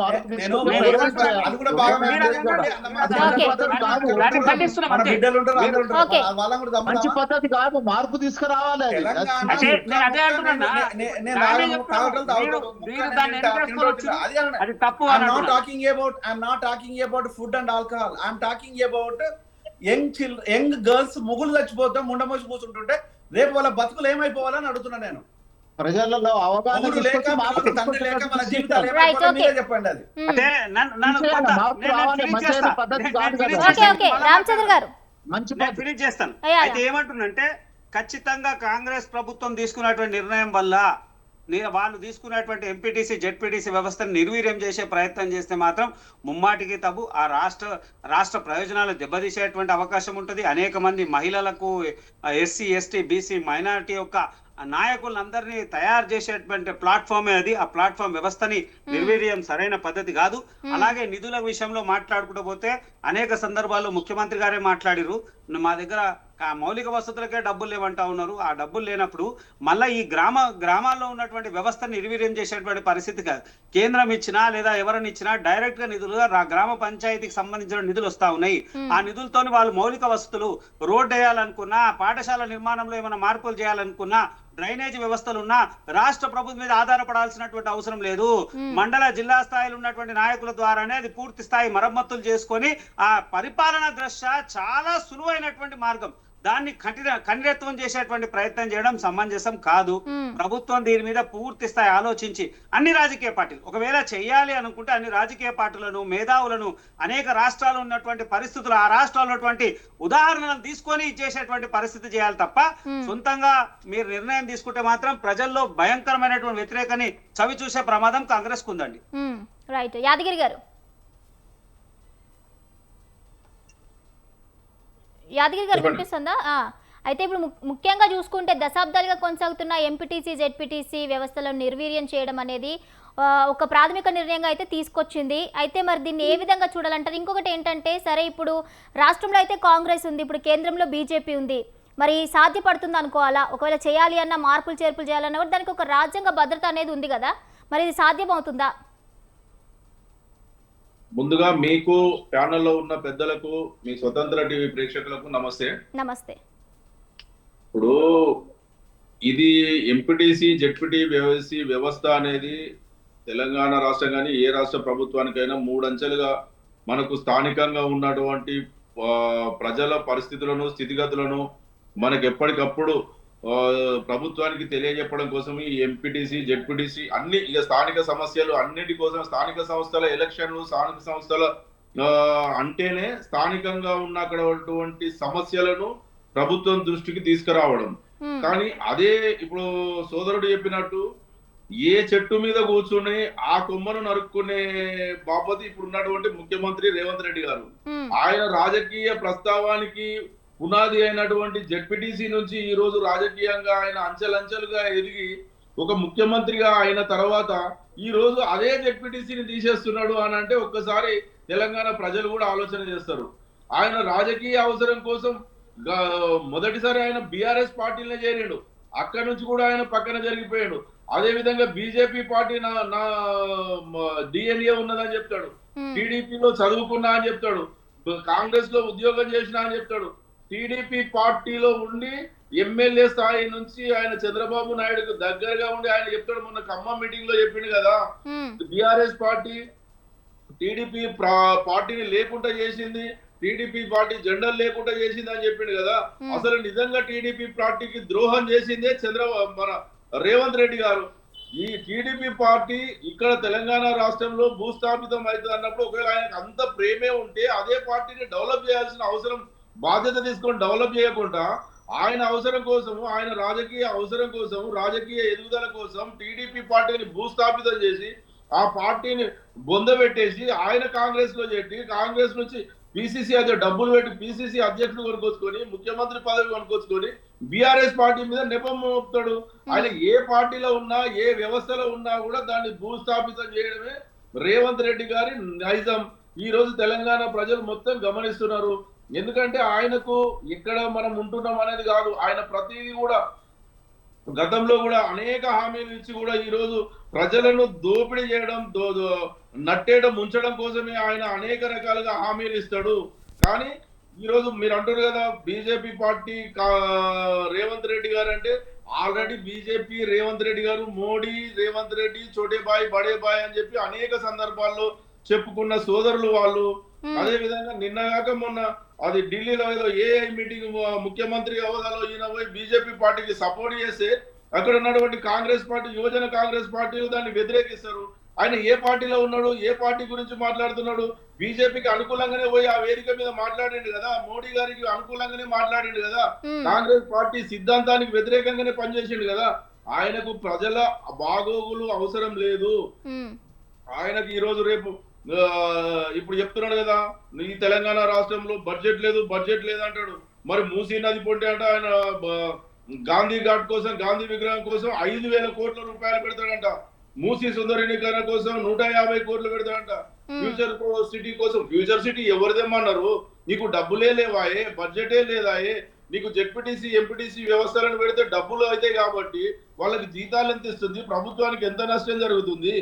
మంచి పద్ధతి కాదు, మార్పు తీసుకురావాలి. Food and alcohol, I'm talking about young girls ముగ్గులు చచ్చిపోతాం ముండమోసి కూర్చుంటుంటే రేపు వాళ్ళ బతుకులు ఏమైపోవాలని అడుగుతున్నా నేను. ప్రజలలో అవగాహన మొగుడు లేక తీసుకొచ్చి మార్పు పిల్లలకు తండ్రి లేక మన జీవితాలు Right, ఏమైపోతాయో okay. మీరే చెప్పండి అది. అంటే నన్ను తీసేయాలి, కొంత- మార్పు నేను రావాలి, finish మంచి చేస్తా. పద్ధతి నేను కాదు finish కదా. ఓకే చేస్తాను. ఓకే మళ్ళా రామచంద్ర గారు మంచి నేను పద్ధతి. ఫినిష్ చేస్తాను. అయ్యా. అయితే ఏమంటున్నంటే ఖచ్చితంగా కాంగ్రెస్ ప్రభుత్వం తీసుకున్నటువంటి నిర్ణయం వల్ల వాళ్ళు తీసుకున్నటువంటి ఎంపీటీసీ జెడ్పీటీసీ వ్యవస్థను నిర్వీర్యం చేసే ప్రయత్నం చేస్తే మాత్రం ముమ్మాటికి తగు ఆ రాష్ట్ర ప్రయోజనాలు దెబ్బతీసేటువంటి అవకాశం ఉంటుంది. అనేక మంది మహిళలకు, ఎస్సీ ఎస్టీ బీసీ మైనారిటీ యొక్క నాయకులందరినీ తయారు చేసేటువంటి ప్లాట్ఫామే అది. ఆ ప్లాట్ఫామ్ వ్యవస్థని నిర్వీర్యం సరైన పద్ధతి కాదు. అలాగే నిధుల విషయంలో మాట్లాడుకుంటూ పోతే అనేక సందర్భాల్లో ముఖ్యమంత్రి గారే మాట్లాడిరు, మా దగ్గర మౌలిక వసతులకే డబ్బులు లేవంటా ఉన్నారు. ఆ డబ్బులు లేనప్పుడు మళ్ళీ ఈ గ్రామాల్లో ఉన్నటువంటి వ్యవస్థను నిర్వీర్యం చేసేటువంటి పరిస్థితి కాదు. కేంద్రం ఇచ్చినా లేదా ఎవరిని ఇచ్చినా డైరెక్ట్ గా నిధులుగా గ్రామ పంచాయతీకి సంబంధించిన నిధులు వస్తా ఉన్నాయి. ఆ నిధులతో వాళ్ళు మౌలిక వసతులు, రోడ్డు వేయాలనుకున్నా, పాఠశాల నిర్మాణంలో ఏమైనా మార్పులు చేయాలనుకున్నా, డ్రైనేజ్ వ్యవస్థలు ఉన్నా రాష్ట్ర ప్రభుత్వం మీద ఆధారపడాల్సినటువంటి అవసరం లేదు. మండల జిల్లా స్థాయిలో ఉన్నటువంటి నాయకుల ద్వారానే అది పూర్తి స్థాయి మరమ్మతులు చేసుకొని ఆ పరిపాలన దృష్ట్యా చాలా సులువైనటువంటి మార్గం. దాన్ని కఠినత్వం చేసేటువంటి ప్రయత్నం చేయడం సమంజసం కాదు. ప్రభుత్వం దీని మీద పూర్తి స్థాయి ఆలోచించి అన్ని రాజకీయ పార్టీలు ఒకవేళ చేయాలి అనుకుంటే అన్ని రాజకీయ పార్టీలను, మేధావులను, అనేక రాష్ట్రాలు ఉన్నటువంటి పరిస్థితులు, ఆ రాష్ట్రాలు ఉన్నటువంటి ఉదాహరణలను తీసుకొని చేసేటువంటి పరిస్థితి చేయాలి తప్ప సొంతంగా మీరు నిర్ణయం తీసుకుంటే మాత్రం ప్రజల్లో భయంకరమైనటువంటి వ్యతిరేకని చవి చూసే ప్రమాదం కాంగ్రెస్ కుందండి. రైట్, యాదగిరి గారు. యాదగిరి గారు వినిపిస్తుందా? అయితే ఇప్పుడు ముఖ్యంగా చూసుకుంటే దశాబ్దాలుగా కొనసాగుతున్న ఎంపీటీసీ జెడ్పీటీసీ వ్యవస్థలను నిర్వీర్యం చేయడం అనేది ఒక ప్రాథమిక నిర్ణయంగా అయితే తీసుకొచ్చింది. అయితే మరి దీన్ని ఏ విధంగా చూడాలంటారు? ఇంకొకటి ఏంటంటే, సరే ఇప్పుడు రాష్ట్రంలో అయితే కాంగ్రెస్ ఉంది, ఇప్పుడు కేంద్రంలో బీజేపీ ఉంది, మరి సాధ్యపడుతుంది అనుకోవాలా? ఒకవేళ చేయాలి అన్న మార్పులు చేర్పులు చేయాలన్నా కూడా దానికి ఒక రాజ్యాంగ భద్రత అనేది ఉంది కదా, మరి ఇది సాధ్యమవుతుందా? ముందుగా మీకు ప్యానెల్లో ఉన్న పెద్దలకు, మీ స్వతంత్ర టీవీ ప్రేక్షకులకు నమస్తే. నమస్తే. ఇప్పుడు ఇది ఎంపీటీసీ జెడ్పీటీ వ్యవస్థ అనేది తెలంగాణ రాష్ట్రం కానీ ఏ రాష్ట్ర ప్రభుత్వానికైనా మూడంచెలుగా మనకు స్థానికంగా ఉన్నటువంటి ప్రజల పరిస్థితులను, స్థితిగతులను మనకు ఎప్పటికప్పుడు ప్రభుత్వానికి తెలియజెప్పడం కోసం ఈ ఎంపీటీసీ జెడ్పీటీసీ అన్ని ఇక స్థానిక సమస్యలు అన్నిటి కోసం, స్థానిక సంస్థల ఎలక్షన్లు, స్థానిక సంస్థల అంటేనే స్థానికంగా ఉన్న అక్కడ సమస్యలను ప్రభుత్వం దృష్టికి తీసుకురావడం. కానీ అదే ఇప్పుడు సోదరుడు చెప్పినట్టు ఏ చెట్టు మీద కూర్చుని ఆ కొమ్మను నరుక్కునే బాపతి ఇప్పుడు ఉన్నటువంటి ముఖ్యమంత్రి రేవంత్ రెడ్డి గారు. ఆయన రాజకీయ ప్రస్తావానికి పునాది అయినటువంటి జెడ్పీటీసీ నుంచి ఈ రోజు రాజకీయంగా ఆయన అంచెలంచెలుగా ఎదిగి ఒక ముఖ్యమంత్రిగా అయిన తర్వాత ఈ రోజు అదే జెడ్పీటీసీని తీసేస్తున్నాడు అని అంటే ఒక్కసారి తెలంగాణ ప్రజలు కూడా ఆలోచన చేస్తారు. ఆయన రాజకీయ అవసరం కోసం మొదటిసారి ఆయన బీఆర్ఎస్ పార్టీలనే చేరాడు, అక్కడి నుంచి కూడా ఆయన పక్కన జరిగిపోయాడు. అదే విధంగా బీజేపీ పార్టీ నా డిఎన్ఏ ఉన్నదని చెప్తాడు, టీడీపీలో చదువుకున్నా అని చెప్తాడు, కాంగ్రెస్ లో ఉద్యోగం చేసినా అని చెప్తాడు. టీడీపీ పార్టీలో ఉండి ఎమ్మెల్యే స్థాయి నుంచి ఆయన చంద్రబాబు నాయుడుకు దగ్గరగా ఉండి ఆయన చెప్తాడు, మొన్న ఖమ్మం మీటింగ్ లో చెప్పిండు కదా, బీఆర్ఎస్ పార్టీ టీడీపీ పార్టీని లేకుండా చేసింది, టీడీపీ పార్టీ జెండర్ లేకుండా చేసింది అని చెప్పిండు కదా. అసలు నిజంగా టీడీపీ పార్టీకి ద్రోహం చేసిందే మన రేవంత్ రెడ్డి గారు. ఈ టీడీపీ పార్టీ ఇక్కడ తెలంగాణ రాష్ట్రంలో భూస్థాపితం అవుతుంది అన్నప్పుడు ఒకవేళ ఆయనకు అంత ప్రేమే ఉంటే అదే పార్టీని డెవలప్ చేయాల్సిన అవసరం, బాధ్యత తీసుకొని డెవలప్ చేయకుండా ఆయన అవసరం కోసం, ఆయన రాజకీయ అవసరం కోసం, రాజకీయ ఎదుగుదల కోసం టీడీపీ పార్టీని భూస్థాపితం చేసి ఆ పార్టీని బొందబెట్టేసి ఆయన కాంగ్రెస్ లో చేసి కాంగ్రెస్ నుంచి పిసిసి డబ్బులు పెట్టి పిసిసి అధ్యక్షుడు కొనుక్కొచ్చుకొని ముఖ్యమంత్రి పదవి కొనుక్కొచ్చుకొని బీఆర్ఎస్ పార్టీ మీద నెపం మోపుతాడు. ఆయన ఏ పార్టీలో ఉన్నా ఏ వ్యవస్థలో ఉన్నా కూడా దాన్ని భూస్థాపితం చేయడమే రేవంత్ రెడ్డి గారి నైజం. ఈ రోజు తెలంగాణ ప్రజలు మొత్తం గమనిస్తున్నారు. ఎందుకంటే ఆయనకు ఇక్కడ మనం ఉంటున్నాం అనేది కాదు, ఆయన ప్రతిదీ కూడా గతంలో కూడా అనేక హామీలు ఇచ్చి కూడా ఈ రోజు ప్రజలను దోపిడీ చేయడం, నట్టేయడం, ఉంచడం కోసమే ఆయన అనేక రకాలుగా హామీలు ఇస్తాడు. కానీ ఈ రోజు మీరు అంటారు కదా బీజేపీ పార్టీ రేవంత్ రెడ్డి గారు అంటే, ఆల్రెడీ బీజేపీ రేవంత్ రెడ్డి గారు మోడీ రేవంత్ రెడ్డి చోటే బాయ్ బడే బాయ్ అని చెప్పి అనేక సందర్భాల్లో చెప్పుకున్న సోదరులు వాళ్ళు. అదే విధంగా నిన్నగాక మొన్న అది ఢిల్లీలో ఏదో ఏఐ మీటింగ్ ముఖ్యమంత్రి హోదాలో ఈయన పోయి బీజేపీ పార్టీకి సపోర్ట్ చేస్తే అక్కడ ఉన్నటువంటి కాంగ్రెస్ పార్టీ, యువజన కాంగ్రెస్ పార్టీలు దాన్ని వ్యతిరేకిస్తారు. ఆయన ఏ పార్టీలో ఉన్నాడు, ఏ పార్టీ గురించి మాట్లాడుతున్నాడు? బీజేపీకి అనుకూలంగానే పోయి ఆ వేదిక మీద మాట్లాడిండు కదా, మోడీ గారికి అనుకూలంగానే మాట్లాడిండు కదా, కాంగ్రెస్ పార్టీ సిద్ధాంతానికి వ్యతిరేకంగానే పనిచేసిండు కదా. ఆయనకు ప్రజల బాగోగులు అవసరం లేదు. ఆయనకి ఈ రోజు రేపు ఇప్పుడు చెప్తున్నాడు కదా, ఈ తెలంగాణ రాష్ట్రంలో బడ్జెట్ లేదు అంటాడు. మరి మూసీ నది పొంటే అంటే ఆయన గాంధీ ఘాట్ కోసం, గాంధీ విగ్రహం కోసం 5,000 కోట్ల రూపాయలు పెడతాడంట. మూసీ సుందరీకరణ కోసం 150 కోట్లు పెడతాడంట. ఫ్యూచర్ సిటీ కోసం, ఫ్యూచర్ సిటీ ఎవరిదేమన్నారు? నీకు డబ్బులే లేవాయే, బడ్జెటే లేదాయే. నీకు జెడ్పీటీసీ, ఎంపీటీసీ వ్యవస్థలను పెడితే డబ్బులు అవుతాయి కాబట్టి వాళ్ళకి జీతాలు ఎంత ఇస్తుంది, ప్రభుత్వానికి ఎంత నష్టం జరుగుతుంది.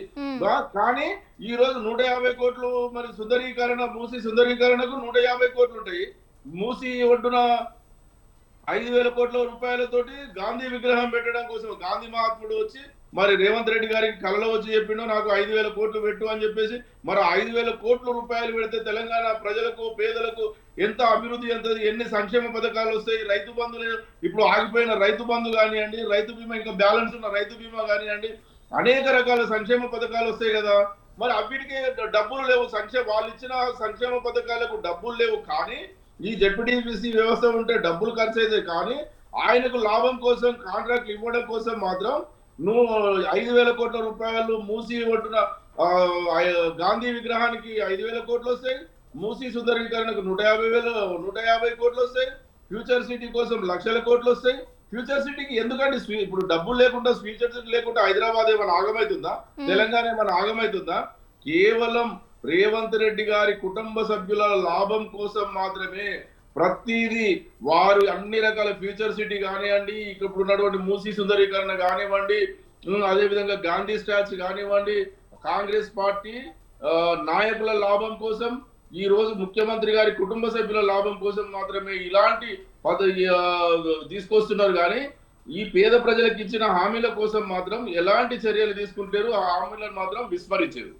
కానీ ఈ రోజు 150 కోట్లు మరి సుందరీకరణ, మూసీ సుందరీకరణకు 150 కోట్లు ఉంటాయి. మూసీ ఒడ్డున 5,000 కోట్ల రూపాయలతోటి గాంధీ విగ్రహం పెట్టడం కోసం గాంధీ మహాత్ముడు వచ్చి మరి రేవంత్ రెడ్డి గారికి కలలో వచ్చి చెప్పిండు, నాకు 5,000 కోట్లు పెట్టు అని చెప్పేసి. మరి 5,000 కోట్ల రూపాయలు పెడితే తెలంగాణ ప్రజలకు, పేదలకు ఎంత అభివృద్ధి, ఎన్ని సంక్షేమ పథకాలు వస్తాయి. రైతు బంధులు, ఇప్పుడు ఆగిపోయిన రైతు బంధు కానివ్వండి, రైతు బీమా, ఇంకా బ్యాలెన్స్ ఉన్న రైతు బీమా కానివ్వండి, అనేక రకాల సంక్షేమ పథకాలు వస్తాయి కదా. మరి అన్నిటికీ డబ్బులు లేవు. వాళ్ళు ఇచ్చిన సంక్షేమ పథకాలకు డబ్బులు లేవు. కానీ ఈ జెడ్పీటీసీ వ్యవస్థ ఉంటే డబ్బులు ఖర్చు అయితే, కానీ ఆయనకు లాభం కోసం, కాంట్రాక్ట్ ఇవ్వడం కోసం మాత్రం 5,000 కోట్ల రూపాయలు మూసీ ఒడ్డున గాంధీ విగ్రహానికి 5,000 కోట్లు వస్తాయి. మూసీ సుందరీకరణకు 150 కోట్లు వస్తాయి. ఫ్యూచర్ సిటీ కోసం లక్షల కోట్లు వస్తాయి. ఫ్యూచర్ సిటీకి ఎందుకంటే ఇప్పుడు డబ్బులు లేకుండా, ఫ్యూచర్ సిటీ లేకుండా హైదరాబాద్ ఏమైనా ఆగమవుతుందా? తెలంగాణ ఏమైనా ఆగమవుతుందా? కేవలం రేవంత్ రెడ్డి గారి కుటుంబ సభ్యుల లాభం కోసం మాత్రమే ప్రతిదీ వారు అన్ని రకాల ఫ్యూచర్ సిటీ కానివ్వండి, ఇప్పుడు ఉన్నటువంటి మూసీ సుందరీకరణ కానివ్వండి, అదే విధంగా గాంధీ స్టాచ్యూ కానివ్వండి, కాంగ్రెస్ పార్టీ నాయకుల లాభం కోసం, ఈ రోజు ముఖ్యమంత్రి గారి కుటుంబ సభ్యుల లాభం కోసం మాత్రమే ఇలాంటి తీసుకొస్తున్నారు. కానీ ఈ పేద ప్రజలకు ఇచ్చిన హామీల కోసం మాత్రం ఎలాంటి చర్యలు తీసుకుంటారు? ఆ హామీలను మాత్రం విస్మరించారు.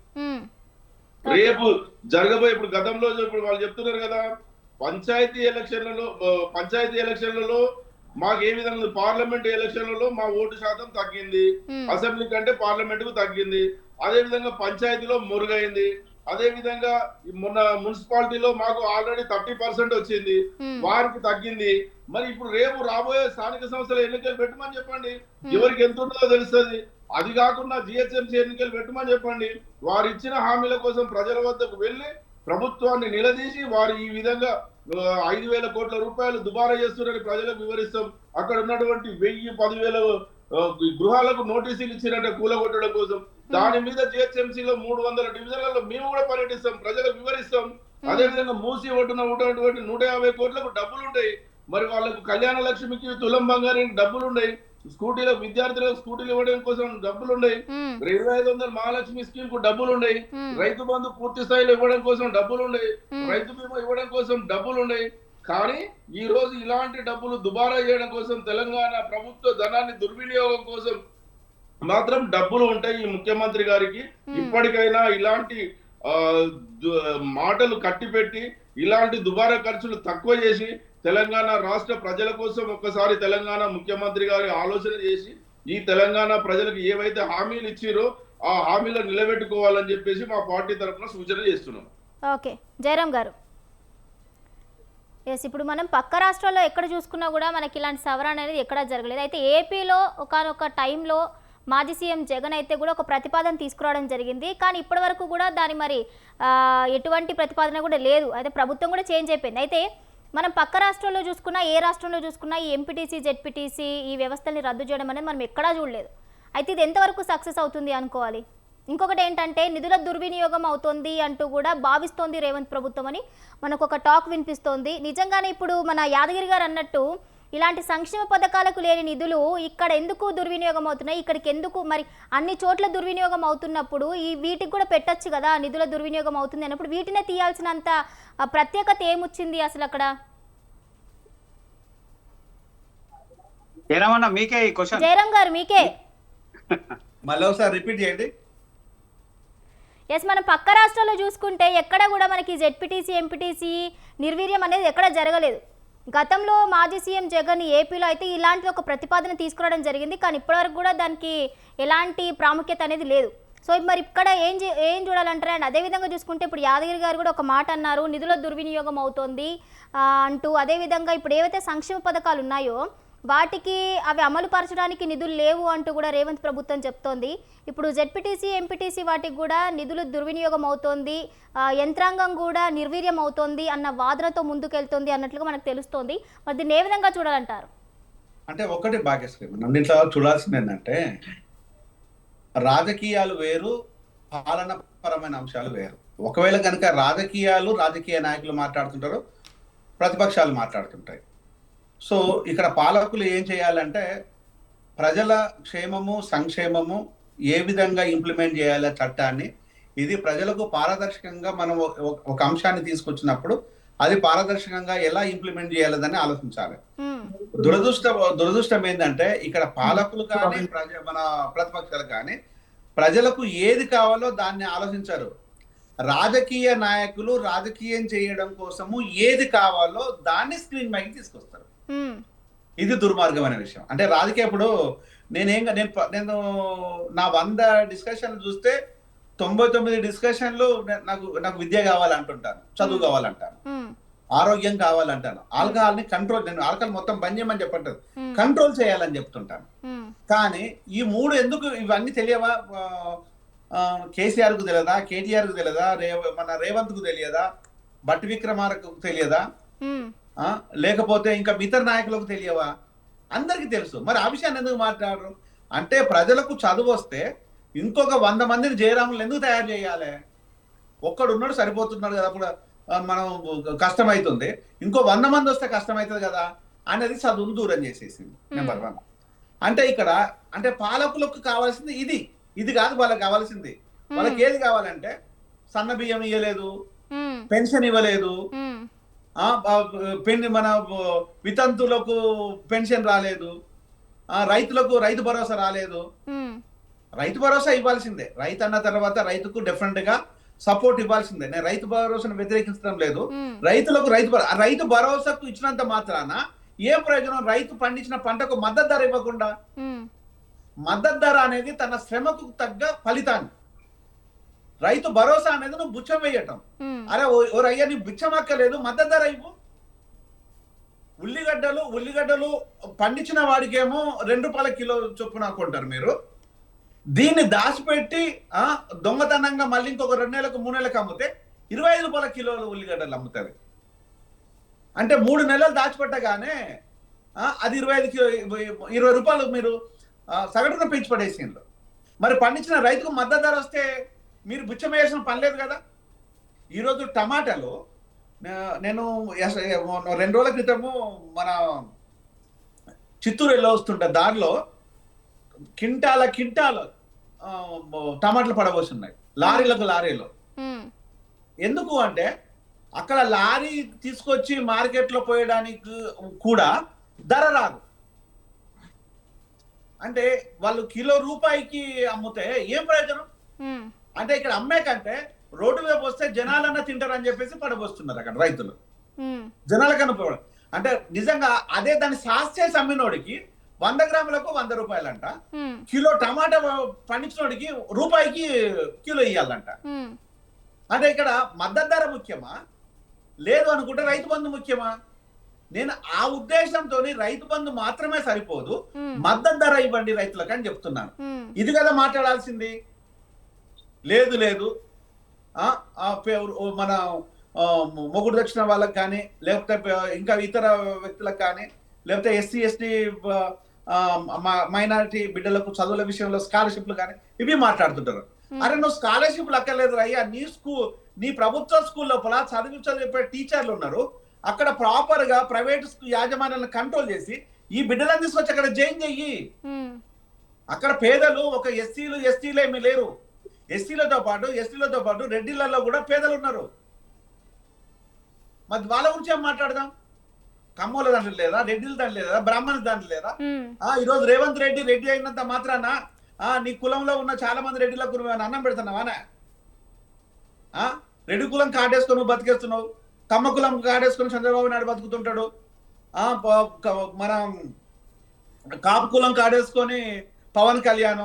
రేపు జరగబోయే, ఇప్పుడు గతంలో ఇప్పుడు వాళ్ళు చెప్తున్నారు కదా, పంచాయతీ ఎలక్షన్లలో మాకు ఏ విధంగా, పార్లమెంట్ ఎలక్షన్లలో మా ఓటు శాతం తగ్గింది, అసెంబ్లీ కంటే పార్లమెంట్ కు తగ్గింది. అదే విధంగా పంచాయతీలో మురుగైంది. అదే విధంగా మొన్న మున్సిపాలిటీలో మాకు ఆల్రెడీ 30% వచ్చింది, వారికి తగ్గింది. మరి ఇప్పుడు రేపు రాబోయే స్థానిక సంస్థల ఎన్నికలు పెట్టమని చెప్పండి, ఎవరికి ఎంత ఉంటుందో తెలుస్తుంది. అది కాకుండా జిహెచ్ఎంసీ ఎన్నికలు పెట్టమని చెప్పండి. వారు ఇచ్చిన హామీల కోసం ప్రజల వద్దకు వెళ్లి ప్రభుత్వాన్ని నిలదీసి వారు ఈ విధంగా 5,000 కోట్ల రూపాయలు దుబారా చేస్తున్నారని ప్రజలకు వివరిస్తాం. అక్కడ ఉన్నటువంటి 1,000-10,000 గృహాలకు నోటీసులు ఇచ్చినట్టే కూలగొట్టడం కోసం. దాని మీద జిహెచ్ఎంసీలో 300 డివిజన్లలో మేము కూడా పర్యటిస్తాం, ప్రజలకు వివరిస్తాం. అదే విధంగా మూసి ఒడ్డున ఉన్నటువంటి 150 కోట్లకు డబ్బులు ఉంటాయి. మరి వాళ్ళకు కళ్యాణ లక్ష్మికి, తులం బంగారానికి డబ్బులు ఉన్నాయి. స్కూటీలకు, విద్యార్థులకు స్కూటీలు ఇవ్వడం కోసం డబ్బులు ఉన్నాయి. 2,500 మహాలక్ష్మి స్కీమ్ కు డబ్బులు ఉన్నాయి. రైతు బంధు పూర్తి స్థాయిలో ఇవ్వడం కోసం డబ్బులు ఉన్నాయి. రైతు బీమా ఇవ్వడం కోసం డబ్బులు ఉన్నాయి. కానీ ఈ రోజు ఇలాంటి డబ్బులు దుబారా చేయడం కోసం, తెలంగాణ ప్రభుత్వ ధనాన్ని దుర్వినియోగం కోసం మాత్రం డబ్బులు ఉంటాయి. ఈ ముఖ్యమంత్రి గారికి ఇప్పటికైనా ఇలాంటి మాటలు కట్టిపెట్టి, ఇలాంటి దుబారా ఖర్చులు తక్కువ చేసి, తెలంగాణ రాష్ట్ర ప్రజల కోసం ఒక్కసారి తెలంగాణ ముఖ్యమంత్రి గారి ఆలోచన చేసి, ఈ తెలంగాణ ప్రజలకు ఏవైతే హామీలు ఇచ్చిరో ఆ హామీలను నిలబెట్టుకోవాలని చెప్పేసి మా పార్టీ తరఫున సూచన చేస్తున్నాం. ఓకే, జయరాం గారు. ఎస్, ఇప్పుడు మనం పక్క రాష్ట్రాల్లో ఎక్కడ చూసుకున్నా కూడా మనకి ఇలాంటి సవరణ అనేది ఎక్కడా జరగలేదు. అయితే ఏపీలో ఒకనొక టైంలో మాజీ సీఎం జగన్ అయితే కూడా ఒక ప్రతిపాదన తీసుకురావడం జరిగింది. కానీ ఇప్పటి వరకు కూడా దాని మరి ఎటువంటి ప్రతిపాదన కూడా లేదు. అయితే ప్రభుత్వం కూడా చేంజ్ అయిపోయింది. అయితే మనం పక్క రాష్ట్రంలో చూసుకున్నా, ఏ రాష్ట్రంలో చూసుకున్నా ఈ ఎంపీటీసీ, జెడ్పీటీసీ ఈ వ్యవస్థల్ని రద్దు చేయడం అనేది మనం ఎక్కడా చూడలేదు. అయితే ఇది ఎంతవరకు సక్సెస్ అవుతుంది అనుకోవాలి? ఇంకొకటి ఏంటంటే నిధుల దుర్వినియోగం అవుతుంది అంటూ కూడా భావిస్తోంది రేవంత్ ప్రభుత్వం అని మనకు ఒక టాక్ వినిపిస్తోంది. నిజంగానే ఇప్పుడు మన యాదగిరి గారు అన్నట్టు ఇలాంటి సంక్షేమ పథకాలకు లేని నిధులు ఇక్కడ ఎందుకు దుర్వినియోగం అవుతున్నాయి, ఇక్కడికి ఎందుకు మరి అన్ని చోట్ల దుర్వినియోగం అవుతున్నప్పుడు ఈ వీటికి కూడా పెట్టచ్చు కదా, నిధుల దుర్వినియోగం అవుతుంది అన్నప్పుడు వీటినే తీయాల్సినంత ప్రత్యేకత ఏమొచ్చింది అసలు అక్కడ? జయరాం గారు మీకే మళ్ళీ ఒకసారి రిపీట్ చేయండి. ఎస్, మనం పక్క రాష్ట్రాల్లో చూసుకుంటే ఎక్కడ కూడా మనకి జెడ్పీటీసీ, ఎంపీటీసీ నిర్వీర్యం అనేది ఎక్కడ జరగలేదు. గతంలో మాజీ సీఎం జగన్ ఏపీలో అయితే ఇలాంటి ఒక ప్రతిపాదన తీసుకురావడం జరిగింది, కానీ ఇప్పటివరకు కూడా దానికి ఎలాంటి ప్రాముఖ్యత అనేది లేదు. సో మరి ఇక్కడ ఏం చూడాలంటారు? అండ్ అదేవిధంగా చూసుకుంటే ఇప్పుడు యాదగిరి గారు కూడా ఒక మాట అన్నారు, నిధుల దుర్వినియోగం అవుతోంది అంటూ. అదేవిధంగా ఇప్పుడు ఏవైతే సంక్షేమ పథకాలు ఉన్నాయో వాటికి అవి అమలు పరచడానికి నిధులు లేవు అంటూ కూడా రేవంత్ ప్రభుత్వం చెప్తోంది. ఇప్పుడు జెడ్పీటీసీ ఎంపీటీసీ వాటికి కూడా నిధులు దుర్వినియోగం అవుతోంది, యంత్రాంగం కూడా నిర్వీర్యం అవుతోంది అన్న వాదనతో ముందుకెళ్తోంది అన్నట్లుగా మనకు తెలుస్తోంది. మరి దీన్ని ఏ విధంగా చూడాలంటారు? అంటే ఒకటి భాగ్యశ్రీ, మనం ఇంట్లో చూడాల్సింది ఏంటంటే రాజకీయాలు వేరు, పాలనపరమైన అంశాలు వేరు. ఒకవేళ కనుక రాజకీయ నాయకులు మాట్లాడుతుంటారు, ప్రతిపక్షాలు మాట్లాడుతుంటాయి. సో ఇక్కడ పాలకులు ఏం చేయాలంటే ప్రజల క్షేమము సంక్షేమము ఏ విధంగా ఇంప్లిమెంట్ చేయాలి చట్టాన్ని, ఇది ప్రజలకు పారదర్శకంగా మనం ఒక అంశాన్ని తీసుకొచ్చినప్పుడు అది పారదర్శకంగా ఎలా ఇంప్లిమెంట్ చేయాలని ఆలోచించాలి. దురదృష్టం ఏంటంటే ఇక్కడ పాలకులు కానీ మన ప్రతిపక్షాలు కానీ ప్రజలకు ఏది కావాలో దాన్ని ఆలోచించారు. రాజకీయ నాయకులు రాజకీయం చేయడం కోసము ఏది కావాలో దాన్ని స్క్రీన్ పైకి తీసుకొస్తారు. ఇది దుర్మార్గమైన విషయం. అంటే రాజకీయ ఇప్పుడు నేను నా 100 డిస్కషన్లు చూస్తే 99 డిస్కషన్లు నాకు విద్య కావాలంటుంటాను, చదువు కావాలంటాను, ఆరోగ్యం కావాలంటాను, ఆల్కహాల్ ని కంట్రోల్, నేను ఆల్కహాల్ మొత్తం బంద్ చేయమని చెప్పంటారు, కంట్రోల్ చేయాలని చెప్తుంటాను. కానీ ఈ 3 ఎందుకు ఇవన్నీ తెలియవా? కేసీఆర్ కు తెలియదా, కేటీఆర్ కు తెలియదా, మన రేవంత్ కు తెలియదా, బట్టి విక్రమార్కు తెలియదా, లేకపోతే ఇంకా ఇతర నాయకులకు తెలియవా? అందరికీ తెలుసు. మరి ఆ విషయాన్ని ఎందుకు మాట్లాడరు? అంటే ప్రజలకు చదువు వస్తే ఇంకొక 100 మందిని జయరాములు ఎందుకు తయారు చేయాలి? ఒక్కడున్నాడు సరిపోతున్నాడు కదా, అప్పుడు మనం కష్టమవుతుంది. ఇంకో 100 మంది వస్తే కష్టమవుతుంది కదా అనేది చదువును దూరం చేసేసింది. నెంబర్ 1. అంటే ఇక్కడ అంటే పాలకులకు కావాల్సింది ఇది కాదు. వాళ్ళకి కావాల్సింది, వాళ్ళకి ఏది కావాలంటే సన్న బియ్యం ఇవ్వలేదు, పెన్షన్ ఇవ్వలేదు, మన వితంతులకు పెన్షన్ రాలేదు, రైతులకు రైతు భరోసా రాలేదు. రైతు భరోసా ఇవ్వాల్సిందే. రైతు అన్న తర్వాత రైతుకు డెఫినెట్ గా సపోర్ట్ ఇవ్వాల్సిందే. నేను రైతు భరోసాను వ్యతిరేకించడం లేదు. రైతులకు రైతు భరోసాకు ఇచ్చినంత మాత్రాన ఏం ప్రయోజనం? రైతు పండించిన పంటకు మద్దతు ధర ఇవ్వకుండా, మద్దతు ధర అనేది తన శ్రమకు తగ్గ ఫలితాన్ని, రైతు భరోసా అనేది నువ్వు బుచ్చం వేయటం. అరే ఓ రయ్య నీ బిచ్చమక్కలేదు, మద్దతు ధర ఇవ్వు. ఉల్లిగడ్డలు పండించిన వాడికేమో 2 రూపాయల కిలో చొప్పున కొంటారు మీరు. దీన్ని దాచిపెట్టి దొంగతనంగా మళ్ళీ ఇంకొక 2 నెలలకు 3 నెలలకు అమ్మితే 25 రూపాయల కిలోలు ఉల్లిగడ్డలు అమ్ముతారు. అంటే 3 నెలలు దాచిపెట్టగానే అది 20 రూపాయలు మీరు సగటున పెంచి పడేసిండ్రు. మరి పండించిన రైతుకు మద్దతు ధర వస్తే మీరు బుచ్చం వేయాల్సిన పని లేదు కదా. ఈరోజు టమాటాలు నేను 2 రోజుల క్రితము మన చిత్తూరు వెళ్ళి వస్తుంటే దారిలో కింటాల టమాటాలు పడబోతున్నాయి, లారీలు. ఎందుకు అంటే అక్కడ లారీ తీసుకొచ్చి మార్కెట్లో పోయడానికి కూడా ధర రాదు. అంటే వాళ్ళు కిలో రూపాయికి అమ్ముతే ఏం ప్రయోజనం? అంటే ఇక్కడ అమ్మే కంటే రోడ్డు మీద వస్తే జనాలన్నా తింటారని చెప్పేసి పడబోస్తున్నారు అక్కడ రైతులు. జనాలకన్నా అంటే నిజంగా అదే దాన్ని సాస్ చేసి అమ్మినోడికి 100 గ్రాములకు 100 రూపాయలంట, కిలో టమాటా పండించినోడికి రూపాయికి కిలో ఇయ్యాలంట. అంటే ఇక్కడ మద్దతు ధర ముఖ్యమా, లేదు అనుకుంటే రైతు బంధు ముఖ్యమా? నేను ఆ ఉద్దేశంతో రైతు బంధు మాత్రమే సరిపోదు, మద్దతు ధర ఇవ్వండి రైతులకు అని చెప్తున్నాను. ఇది కదా మాట్లాడాల్సింది. లేదు మన మొగుడు దక్షిణ వాళ్ళకి కానీ, లేకపోతే ఇంకా ఇతర వ్యక్తులకు కానీ, లేకపోతే ఎస్సీ ఎస్టీ మైనారిటీ బిడ్డలకు చదువుల విషయంలో స్కాలర్షిప్లు కానీ ఇవి మాట్లాడుతుంటారు. అరే నువ్వు స్కాలర్షిప్లు అక్కర్లేదు అయ్యా, నీ ప్రభుత్వ స్కూల్ లోపల చదివే టీచర్లు ఉన్నారు. అక్కడ ప్రాపర్ గా ప్రైవేట్ యాజమాన్యాలను కంట్రోల్ చేసి ఈ బిడ్డలను తీసుకొచ్చి అక్కడ జాయిన్ చెయ్యి. అక్కడ పేదలు ఒక ఎస్టీలు ఏమీ లేరు. ఎస్టీలతో పాటు రెడ్డిలలో కూడా పేదలు ఉన్నారు. మరి వాళ్ళ గురించి ఏం మాట్లాడదాం? కమ్మోల దాంట్లో లేదా, రెడ్డిల దాంట్లో లేదా, బ్రాహ్మణ దాంట్లో లేదా? ఈ రోజు రేవంత్ రెడ్డి అయినంత మాత్రాన నీ కులంలో ఉన్న చాలా మంది రెడ్డిలకు అన్నం పెడుతున్నావానే? రెడ్డి కులం కాటేసుకొని బతికేస్తున్నావు, కమ్మ కులం కాటేసుకొని చంద్రబాబు నాయుడు బతుకుతుంటాడు. మనం కాపు కులం కాడేసుకొని పవన్ కళ్యాణ్,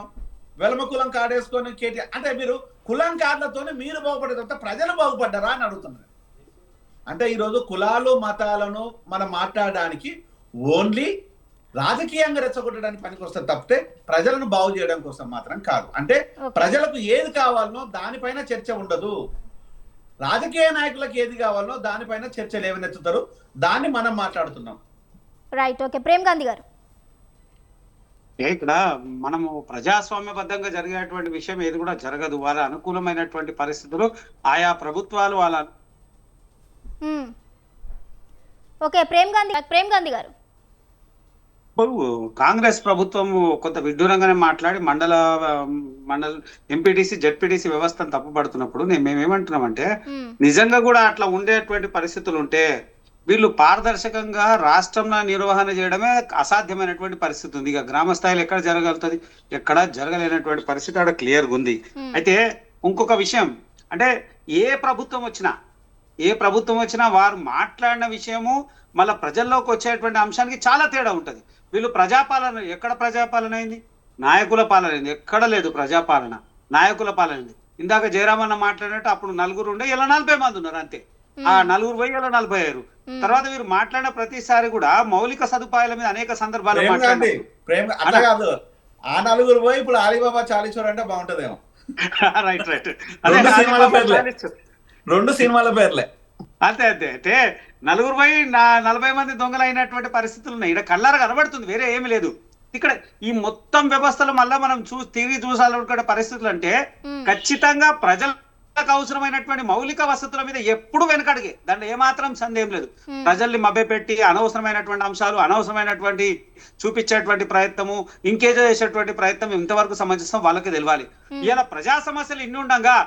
వెలమ కులం కాడేసుకొని కేటీఆర్, అంటే మీరు కులం కార్డులతోనే మీరు బాగుపడే తర్వాత ప్రజలు బాగుపడ్డారా అని అడుగుతున్నారు. అంటే ఈరోజు కులాలు మతాలను మనం మాట్లాడడానికి ఓన్లీ రాజకీయంగా రెచ్చగొట్టడానికి పనికి వస్తుంది తప్పితే ప్రజలను బాగు చేయడం కోసం మాత్రం కాదు. అంటే ప్రజలకు ఏది కావాలనో దానిపైన చర్చ ఉండదు, రాజకీయ నాయకులకు ఏది కావాలనో దానిపైన చర్చలు ఏమనెత్తుతారు, దాన్ని మనం మాట్లాడుతున్నాం. Right, okay. ప్రేమ్ గాంధీ గారు, ఇక్కడ మనము ప్రజాస్వామ్యబద్ధంగా జరిగేటువంటి విషయం ఏది కూడా జరగదు. వాళ్ళ అనుకూలమైనటువంటి పరిస్థితులు ఆయా ప్రభుత్వాలు వాళ్ళ ఓకే. ప్రేమ్ గాంధీ గారు, కాంగ్రెస్ ప్రభుత్వం కొంత విడ్డూరంగానే మాట్లాడి మండల ఎంపీటీసీ జెడ్పీటీసీ వ్యవస్థను తప్పుపడుతున్నప్పుడు మేమేమంటున్నామంటే నిజంగా కూడా అట్లా ఉండేటువంటి పరిస్థితులు ఉంటే వీళ్ళు పారదర్శకంగా రాష్ట్రంలో నిర్వహణ చేయడమే అసాధ్యమైనటువంటి పరిస్థితి ఉంది. ఇక గ్రామ స్థాయిలో ఎక్కడ జరగలుగుతుంది, ఎక్కడ జరగలేనటువంటి పరిస్థితి అక్కడ క్లియర్గా ఉంది. అయితే ఇంకొక విషయం అంటే ఏ ప్రభుత్వం వచ్చినా వారు మాట్లాడిన విషయము మళ్ళీ ప్రజల్లోకి వచ్చేటువంటి అంశానికి చాలా తేడా ఉంటది. వీళ్ళు ప్రజాపాలన, ఎక్కడ ప్రజాపాలన అయింది? నాయకుల పాలన అయింది. ఎక్కడ లేదు ప్రజాపాలన, నాయకుల పాలన అయింది. ఇందాక జయరామన్న మాట్లాడినట్టు అప్పుడు 4 ఉండే, ఇలా 40 మంది ఉన్నారు అంతే. ఆ 4 పోయి ఇలా 45. తర్వాత వీరు మాట్లాడిన ప్రతిసారి కూడా మౌలిక సదుపాయాల మీద అనేక సందర్భాలు అట్లా కాదు, ఆ 4 పోయి ఇప్పుడు అలీబాబా చాలీశ్వర్ అంటే బాగుంటదేమో. రైట్ రెండు సినిమాల పేర్లే అంతే. అంటే 4 పోయి 40 మంది దొంగలు అయినటువంటి పరిస్థితులు ఉన్నాయి. ఇక్కడ కళ్ళారా కనబడుతుంది, వేరే ఏమి లేదు. ఇక్కడ ఈ మొత్తం వ్యవస్థలు మళ్ళా మనం తిరిగి చూసాలనుకునే పరిస్థితులు అంటే ఖచ్చితంగా ప్రజలకు అవసరమైనటువంటి మౌలిక వసతుల మీద ఎప్పుడు వెనకడిగే, దాంట్లో ఏమాత్రం సందేహం లేదు. ప్రజల్ని మభ్యపెట్టి అనవసరమైనటువంటి అంశాలు, అనవసరమైనటువంటి చూపించేటువంటి ప్రయత్నము, ఇంకేజో చేసేటువంటి ప్రయత్నం ఇంతవరకు సమంజసం వాళ్ళకి తెలియాలి. ఇలా ప్రజా సమస్యలు ఇన్ని ఉండగా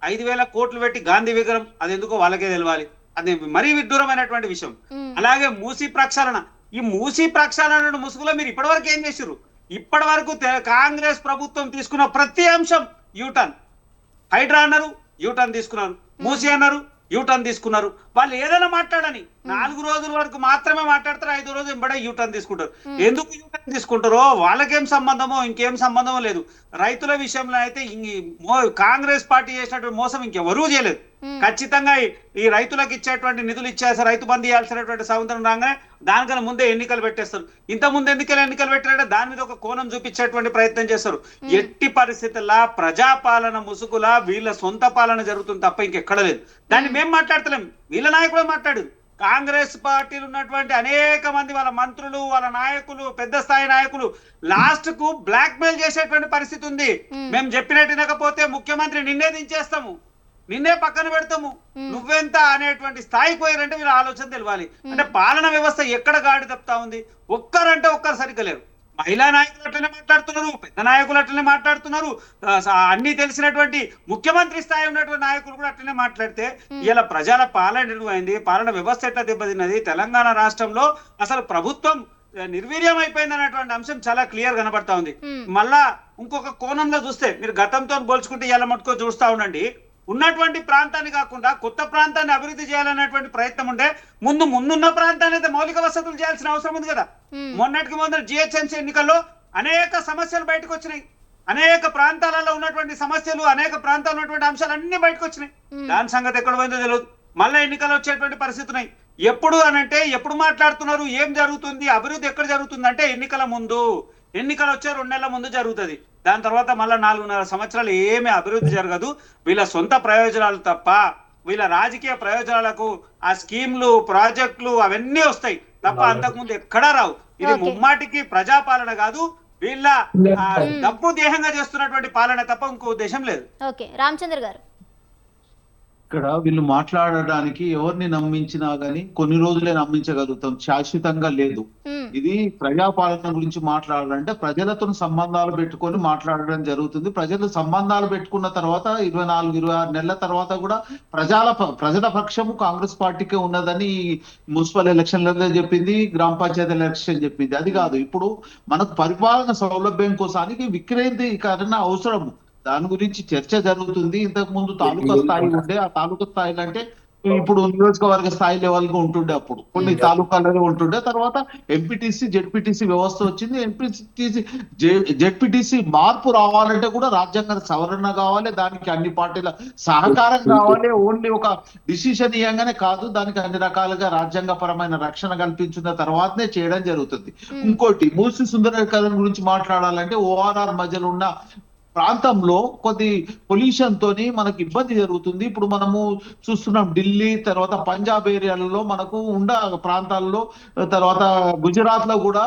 5,000 కోట్లు పెట్టి గాంధీ విగ్రహం, అది ఎందుకో వాళ్ళకే తెలియాలి. అది మరీ విడ్డూరమైనటువంటి విషయం. అలాగే మూసీ ప్రక్షాళన, ఈ మూసీ ప్రక్షాళన ముసుగులో మీరు ఇప్పటివరకు ఏం చేశారు? ఇప్పటి వరకు కాంగ్రెస్ ప్రభుత్వం తీసుకున్న ప్రతి అంశం యూటర్న్. హైడ్రా అన్నారు, యూటర్న్ తీసుకున్నారు. మూసీ అన్నారు, యూటర్న్ తీసుకున్నారు. వాళ్ళు ఏదైనా మాట్లాడని 4 రోజుల వరకు మాత్రమే మాట్లాడతారు, 5వ రోజు ఎంబడే యూటర్న్ తీసుకుంటారు. ఎందుకు యూటర్న్ తీసుకుంటారో వాళ్ళకేం సంబంధమో ఇంకేం సంబంధమో లేదు. రైతుల విషయంలో అయితే కాంగ్రెస్ పార్టీ చేసినటువంటి మోసం ఇంకెవరూ చేయలేదు. ఖచ్చితంగా ఈ రైతులకు ఇచ్చేటువంటి నిధులు ఇచ్చేసారు, రైతు బంధు ఇవ్వాల్సినటువంటి సముద్రం రాగానే దానికన్నా ముందే ఎన్నికలు పెట్టేస్తారు. ఇంత ముందు ఎన్నికలు పెట్టారంటే దాని మీద ఒక కోణం చూపించేటువంటి ప్రయత్నం చేస్తారు. ఎట్టి పరిస్థితుల్లో ప్రజాపాలన ముసుగులా వీళ్ళ సొంత పాలన జరుగుతుంది తప్ప ఇంకెక్కడ లేదు. దాన్ని మేము మాట్లాడతలేం, వీళ్ళ నాయకులు మాట్లాడు. కాంగ్రెస్ పార్టీలు ఉన్నటువంటి అనేక మంది వాళ్ళ మంత్రులు, వాళ్ళ నాయకులు, పెద్ద స్థాయి నాయకులు లాస్ట్ కు బ్లాక్ మెయిల్ చేసేటువంటి పరిస్థితి ఉంది. మేము చెప్పినట్టు వినకపోతే ముఖ్యమంత్రి నిన్నే దించేస్తాము, నిన్నే పక్కన పెడతాము, నువ్వెంత అనేటువంటి స్థాయికి పోయారంటే మీరు ఆలోచన తెలియాలి. అంటే పాలన వ్యవస్థ ఎక్కడ గాడి తప్పుతా ఉంది. ఒక్కరంటే ఒక్కరు సరిగ్గా లేరు. మహిళా నాయకులు అట్లనే మాట్లాడుతున్నారు, పెద్ద నాయకులు అట్లనే మాట్లాడుతున్నారు, అన్ని తెలిసినటువంటి ముఖ్యమంత్రి స్థాయి ఉన్నటువంటి నాయకులు కూడా అట్లనే మాట్లాడితే ఇలా ప్రజల పాలన నిర్వహింది, పాలన వ్యవస్థ ఎట్లా దెబ్బతిన్నది, తెలంగాణ రాష్ట్రంలో అసలు ప్రభుత్వం నిర్వీర్యం అయిపోయింది అనేటువంటి అంశం చాలా క్లియర్ కనబడతా ఉంది. మళ్ళా ఇంకొక కోణంలో చూస్తే మీరు గతంతో పోల్చుకుంటే ఇలా మటుకో చూస్తా ఉండండి. ఉన్నటువంటి ప్రాంతాన్ని కాకుండా కొత్త ప్రాంతాన్ని అభివృద్ధి చేయాలనేటువంటి ప్రయత్నం ఉంటే ముందున్న ప్రాంతాన్ని అయితే మౌలిక వసతులు చేయాల్సిన అవసరం ఉంది కదా. మొన్నటికి మొదలు జిహెచ్ఎంసీ ఎన్నికల్లో అనేక సమస్యలు బయటకు వచ్చినాయి, అనేక ప్రాంతాలలో ఉన్నటువంటి సమస్యలు, అనేక ప్రాంతాల్లో ఉన్నటువంటి అంశాలు అన్ని బయటకు వచ్చినాయి. దాని సంగతి ఎక్కడ పోయిందో తెలియదు. మళ్ళీ ఎన్నికలు వచ్చేటువంటి పరిస్థితి ఉన్నాయి. ఎప్పుడు అనంటే ఎప్పుడు మాట్లాడుతున్నారు, ఏం జరుగుతుంది, అభివృద్ధి ఎక్కడ జరుగుతుంది అంటే ఎన్నికల ముందు. ఎన్నికలు వచ్చే 2 నెలల ముందు జరుగుతుంది. దాని తర్వాత మళ్ళీ 4.5 సంవత్సరాలు ఏమీ అభివృద్ధి జరగదు. వీళ్ళ సొంత ప్రయోజనాలు తప్ప, వీళ్ళ రాజకీయ ప్రయోజనాలకు ఆ స్కీమ్లు, ప్రాజెక్టులు అవన్నీ వస్తాయి తప్ప అంతకుముందు ఎక్కడా రావు. ఇది ముమ్మాటికి ప్రజాపాలన కాదు, వీళ్ళ డబ్బు దేహంగా చేస్తున్నటువంటి పాలన తప్ప ఇంకో ఉద్దేశం లేదు. ఓకే, రామచంద్ర గారు, ఇక్కడ వీళ్ళు మాట్లాడడానికి ఎవరిని నమ్మించినా గానీ కొన్ని రోజులే నమ్మించగలుగుతాం, శాశ్వతంగా లేదు. ఇది ప్రజాపాలన గురించి మాట్లాడాలంటే ప్రజలతో సంబంధాలు పెట్టుకొని మాట్లాడడం జరుగుతుంది. ప్రజలు సంబంధాలు పెట్టుకున్న తర్వాత 24-26 నెలల తర్వాత కూడా ప్రజల పక్షము కాంగ్రెస్ పార్టీకే ఉన్నదని మున్సిపల్ ఎలక్షన్లలో చెప్పింది, గ్రామ పంచాయతీ ఎలక్షన్ చెప్పింది. అది కాదు, ఇప్పుడు మనకు పరిపాలన సౌలభ్యం కోసానికి వికేంద్రీకరణ అవసరము. దాని గురించి చర్చ జరుగుతుంది. ఇంతకు ముందు తాలూకా స్థాయి ఉండే, ఆ తాలూకా స్థాయిలో అంటే ఇప్పుడు నియోజకవర్గ స్థాయి లెవెల్ గా ఉంటుండే, అప్పుడు కొన్ని తాలూకాలలో ఉంటుండే, తర్వాత ఎంపీటీసీ జెడ్పీటీసీ వ్యవస్థ వచ్చింది. ఎంపీటీసీ జెడ్పీటీసీ మార్పు రావాలంటే కూడా రాజ్యాంగ సవరణ కావాలి, దానికి అన్ని పార్టీల సహకారం కావాలి. ఓన్లీ ఒక డిసిషన్ ఇవ్వగానే కాదు, దానికి అన్ని రకాలుగా రాజ్యాంగపరమైన రక్షణ కల్పించిన తర్వాతనే చేయడం జరుగుతుంది. ఇంకోటి, మూసి సుందరీకరణ గురించి మాట్లాడాలంటే ఓఆర్ఆర్ మధ్యలో ఉన్న ప్రాంతంలో కొద్ది పొల్యూషన్ తోని మనకు ఇబ్బంది జరుగుతుంది. ఇప్పుడు మనము చూస్తున్నాం ఢిల్లీ తర్వాత పంజాబ్ ఏరియాలలో మనకు ప్రాంతాల్లో, తర్వాత గుజరాత్ లో కూడా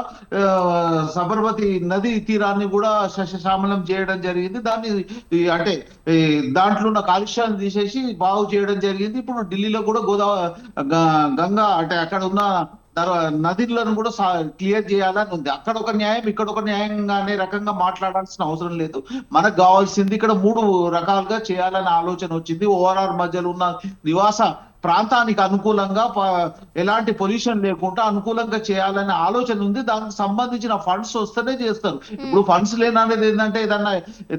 సబర్మతి నది తీరాన్ని కూడా సస్యశ్యామలం చేయడం జరిగింది. దాన్ని అంటే దాంట్లో ఉన్న కాలుష్యాన్ని తీసేసి బాగు చేయడం జరిగింది. ఇప్పుడు ఢిల్లీలో కూడా గంగా అంటే అక్కడ ఉన్న నదులను కూడా క్లియర్ చేయాలని ఉంది. అక్కడ ఒక న్యాయం, ఇక్కడ ఒక న్యాయంగా అనే రకంగా మాట్లాడాల్సిన అవసరం లేదు. మనకు కావాల్సింది ఇక్కడ 3 రకాలుగా చేయాలనే ఆలోచన వచ్చింది. ఓఆర్ఆర్ మధ్యలో ఉన్న నివాస ప్రాంతానికి అనుకూలంగా ఎలాంటి పొల్యూషన్ లేకుండా అనుకూలంగా చేయాలనే ఆలోచన ఉంది. దానికి సంబంధించిన ఫండ్స్ వస్తేనే చేస్తారు. ఇప్పుడు ఫండ్స్ లేననేది ఏంటంటే ఏదన్నా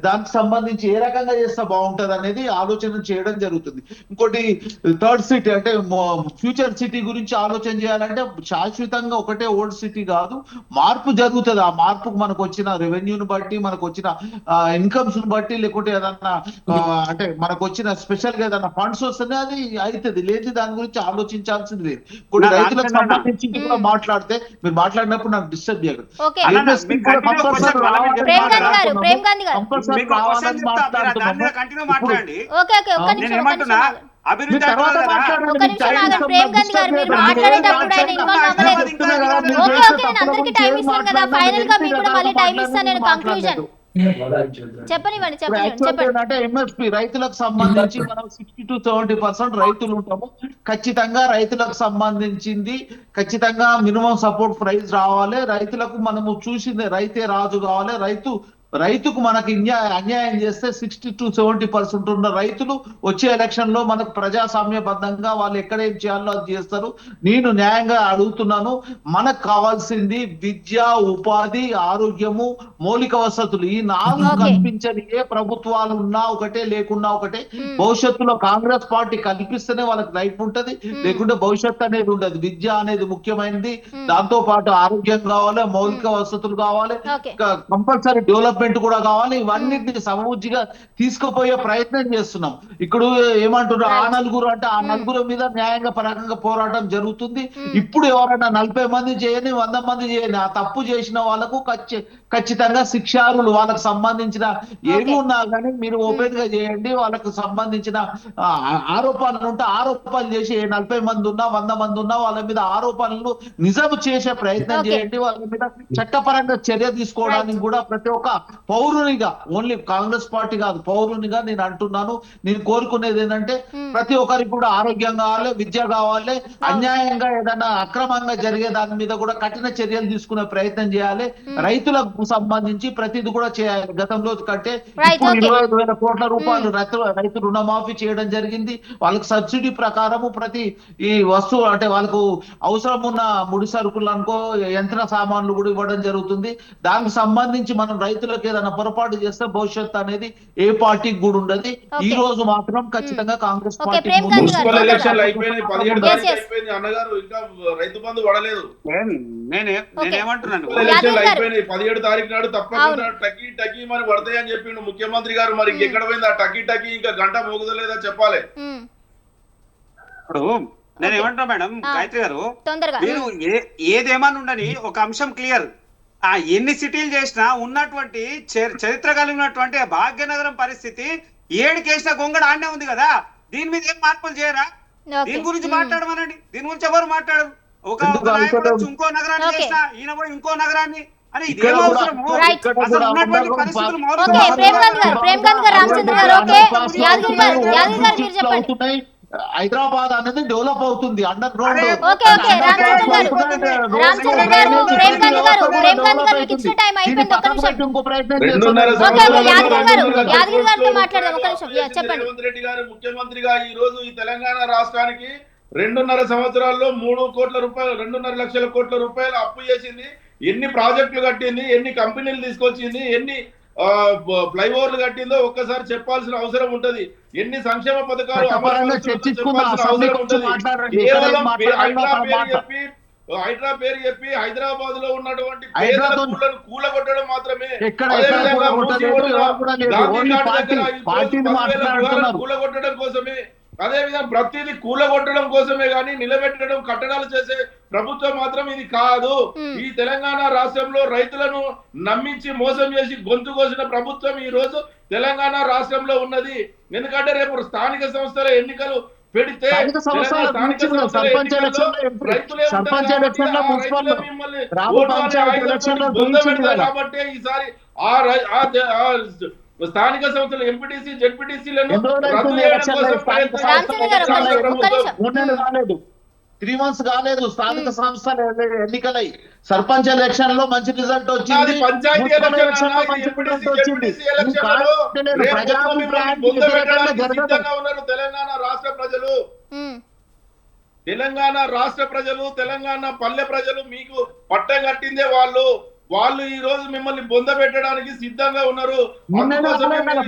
దానికి సంబంధించి ఏ రకంగా చేస్తే బాగుంటది అనేది ఆలోచన చేయడం జరుగుతుంది. ఇంకోటి, థర్డ్ సిటీ అంటే ఫ్యూచర్ సిటీ గురించి ఆలోచన చేయాలంటే శాశ్వతంగా ఒకటే ఓల్డ్ సిటీ కాదు, మార్పు జరుగుతుంది. ఆ మార్పుకు మనకు వచ్చిన రెవెన్యూని బట్టి, మనకు వచ్చిన ఇన్కమ్స్ బట్టి, లేకుంటే ఏదన్నా అంటే మనకు వచ్చిన స్పెషల్ గా ఏదన్నా ఫండ్స్ వస్తేనే అది అవుతుంది. లేదు దాని గురించి ఆలోచించాల్సింది లేదు. కొన్ని రైతులకు సంబంధించి కూడా మాట్లాడితే, మీరు మాట్లాడినప్పుడు నాకు డిస్టర్బ్ చేయగలరు. అభివృద్ధి అంటే ఎంఎస్పి రైతులకు సంబంధించి మనం 60 to 70% రైతులు ఉంటాము. ఖచ్చితంగా రైతులకు సంబంధించింది ఖచ్చితంగా మినిమం సపోర్ట్ ప్రైస్ రావాలి. రైతులకు మనము చూసింది రైతే రాజు కావాలి. రైతుకు మనకి అన్యాయం చేస్తే 60 to 70% ఉన్న రైతులు వచ్చే ఎలక్షన్ లో మనకు ప్రజాస్వామ్యబద్ధంగా వాళ్ళు ఎక్కడ ఏం చేయాలో అది చేస్తారు. నేను న్యాయంగా అడుగుతున్నాను, మనకు కావాల్సింది విద్య, ఉపాధి, ఆరోగ్యము, మౌలిక వసతులు. ఈ 4 కల్పించని ఏ ప్రభుత్వాలు ఉన్నా ఒకటే, లేకున్నా ఒకటే. భవిష్యత్తులో కాంగ్రెస్ పార్టీ కల్పిస్తేనే వాళ్ళకి లైఫ్ ఉంటది, లేకుంటే భవిష్యత్తు అనేది ఉండదు. విద్య అనేది ముఖ్యమైనది, దాంతో పాటు ఆరోగ్యం కావాలి, మౌలిక వసతులు కావాలి, కంపల్సరీ డెవలప్మెంట్ కూడా కావాలి. ఇవన్నిటిని సమూజ్జిగా తీసుకుపోయే ప్రయత్నం చేస్తున్నాం. ఇక్కడ ఏమంటున్నారు, ఆ నలుగురు అంటే ఆ నలుగురు మీద న్యాయంగా పరంగా పోరాటం జరుగుతుంది. ఇప్పుడు ఎవరైనా 40 మంది చేయని, 100 మంది చేయని, ఆ తప్పు చేసిన వాళ్ళకు ఖచ్చితంగా శిక్షారులు, వాళ్ళకు సంబంధించిన ఏమి ఉన్నా కానీ మీరు ఓపెన్ గా చేయండి. వాళ్ళకు సంబంధించిన ఆరోపణలు ఉంటే ఆరోపణలు చేసి 40 మంది ఉన్నా, 100 మంది ఉన్నా వాళ్ళ మీద ఆరోపణలు నిజం చేసే ప్రయత్నం చేయండి. వాళ్ళ మీద చట్టపరంగా చర్య తీసుకోవడానికి కూడా ప్రతి ఒక్క పౌరునిగా, ఓన్లీ కాంగ్రెస్ పార్టీ కాదు, పౌరునిగా నేను అంటున్నాను. నేను కోరుకునేది ఏంటంటే ప్రతి ఒక్కరికి కూడా ఆరోగ్యం కావాలి, విద్య కావాలి. అన్యాయంగా ఏదైనా అక్రమంగా జరిగే దాని మీద కూడా కఠిన చర్యలు తీసుకునే ప్రయత్నం చేయాలి. రైతులకు సంబంధించి ప్రతిది కూడా చేయాలి. గతంలో కంటే ఇప్పుడు 25,000 కోట్ల రూపాయలు రైతు రుణమాఫీ చేయడం జరిగింది. వాళ్ళకి సబ్సిడీ ప్రకారము ప్రతి ఈ వస్తువు అంటే వాళ్ళకు అవసరం ఉన్న ముడి సరుకులు అనుకో, యంత్ర సామాన్లు కూడా ఇవ్వడం జరుగుతుంది. దానికి సంబంధించి మనం రైతులకు ఏదైనా పొరపాటు చేస్తే భవిష్యత్తు అనేది ఏ పార్టీకి కూడా ఉండదు. ఈ రోజు మాత్రం ఖచ్చితంగా కాంగ్రెస్ పార్టీ మున్సిపల్ ఎలక్షన్లు అయిపోయినాయి, 17 తారీఖు అయిపోయింది అన్నగారు, ఇంకా రైతు బంధు పడలేదు. నేనేమంటున్నాను, ఎలక్షన్లు అయిపోయినాయి, 17 తారీఖు నాడు తప్పకుండా టకీ అని పడతాయని చెప్పిండు ముఖ్యమంత్రి గారు. మరి ఎక్కడ పోయింది ఆ టకీ? ఇంకా గంట మోగుదలేదా చెప్పాలి. ఇప్పుడు నేనేమంటున్నా మేడం, గాయత్రి గారు, మీరు ఏదేమన్నా ఉండని ఒక అంశం క్లియర్. ఎన్ని సిటీలు చేసినా ఉన్నటువంటి చరిత్ర కలిగినటువంటి భాగ్యనగరం పరిస్థితి 7 కేసుల గొంగడ ఆడనే ఉంది కదా. దీని మీద ఏం మార్పులు చేయరా? దీని గురించి మాట్లాడమనండి. దీని గురించి ఎవరు మాట్లాడరు. ఒక నాయకుడు ఇంకో నగరాన్ని చేసినా, ఈయన పోయి ఇంకో నగరాన్ని అని ఇదేం అవసరము? అసలు ఉన్నటువంటి పరిస్థితులు హైదరాబాద్ అనేది డెవలప్ అవుతుంది. అండర్ గ్రౌండ్ ఇంకో ప్రయత్నం రేవంత్ రెడ్డి గారు ముఖ్యమంత్రిగా ఈ రోజు ఈ తెలంగాణ రాష్ట్రానికి 2.5 సంవత్సరాల్లో 3 కోట్ల రూపాయలు, 2.5 లక్షల కోట్ల రూపాయలు అప్పు చేసింది. ఎన్ని ప్రాజెక్టులు కట్టింది, ఎన్ని కంపెనీలు తీసుకొచ్చింది, ఎన్ని ఫ్లైఓవర్లు కట్టిందో ఒక్కసారి చెప్పాల్సిన అవసరం ఉంటది. ఎన్ని సంక్షేమ పథకాలు అమలు చట్టపరంగా పరుస్తుందో చర్చించుకుందాం, చెప్పాల్సిన అసెంబ్లీకి అవసరం వచ్చి ఉంటది. మాట్లాడండి. ఎక్కడ ఏం కేవలం మాట్లాడాలో హైడ్రా పేరు చెప్పి హైదరాబాద్ లో ఉన్నటువంటి పేదల హైదరాబాద్ ఊళ్ళను కూలగొట్టడం మాత్రమే. ఎక్కడ అదేవిధంగా కూడా మూసీ కొట్టలేదు, ఒడ్డున ఎవరు కూడా లేదు. గాంధీ ఓన్లీ ఘాట్ పార్టీ దగ్గర ఈ రోజు పార్టీని 10,000 మాట్లాడుతున్నారు. గృహాలను కూలగొట్టడం కోసమే. అదేవిధంగా ప్రతిదీ కూలగొట్టడం కోసమే గానీ నిలబెట్టడం కట్టడాలు చేసే ప్రభుత్వం మాత్రం ఇది కాదు. ఈ తెలంగాణ రాష్ట్రంలో రైతులను నమ్మించి మోసం చేసి గొంతు కోసిన ప్రభుత్వం ఈ రోజు తెలంగాణ రాష్ట్రంలో ఉన్నది. ఎందుకంటే రేపు స్థానిక సంస్థల ఎన్నికలు పెడితే స్థానిక సంస్థల స్థానిక ఎన్నికల్లో సంస్థల సర్పంచ్ ఎన్నికల్లో ఎలక్షన్లో రైతులే ఉంటారు సర్పంచ్ కాబట్టి ఎలక్షన్లో ఆ మున్సిపల్ రైతులే మిమ్మల్ని గ్రామ ఓటు అనే పంచాయతీ ఆయుధంతో ఎలక్షన్లో బొందబెడతారు గెలిచింది కాబట్టి ఈసారి స్థానిక సంస్థలు ఎంపీటీసీ జెడ్పీటీసీలను ఎన్ని రోజులు రద్దు అవుతుంది చేయడం ఎలక్షన్ కోసం స్థానిక ప్రయత్నం రామచంద్ర గారు, చేస్తున్న ఒక్క ప్రభుత్వం. నిమిషం. 3 నెలలు కాలేదు, 3 months కాలేదు. స్థానిక సంస్థల ఎన్నికలై సర్పంచ్ ఎలక్షన్ లో మంచి రిజల్ట్ వచ్చింది. అది పంచాయతీ మున్సిపల్ ఎలక్షన్ ఎలక్షన్ లో అన్నా, మంచి ఇది రిజల్ట్ ఎంపీటీసీ, వచ్చింది. జెడ్పీటీసీ ఎలక్షన్లలో రేపు మిమ్మల్ని ప్రజాభిప్రాయానికి బొందబెట్టడానికి వ్యతిరేకంగా జరగదు. సిద్ధంగా ఉన్నారు తెలంగాణ రాష్ట్ర ప్రజలు. తెలంగాణ రాష్ట్ర ప్రజలు, తెలంగాణ పల్లె ప్రజలు మీకు పట్టం కట్టిందే వాళ్ళు ఈ రోజు మిమ్మల్ని బొందబెట్టడానికి సిద్ధంగా ఉన్నారు. అందుకోసమే మీరు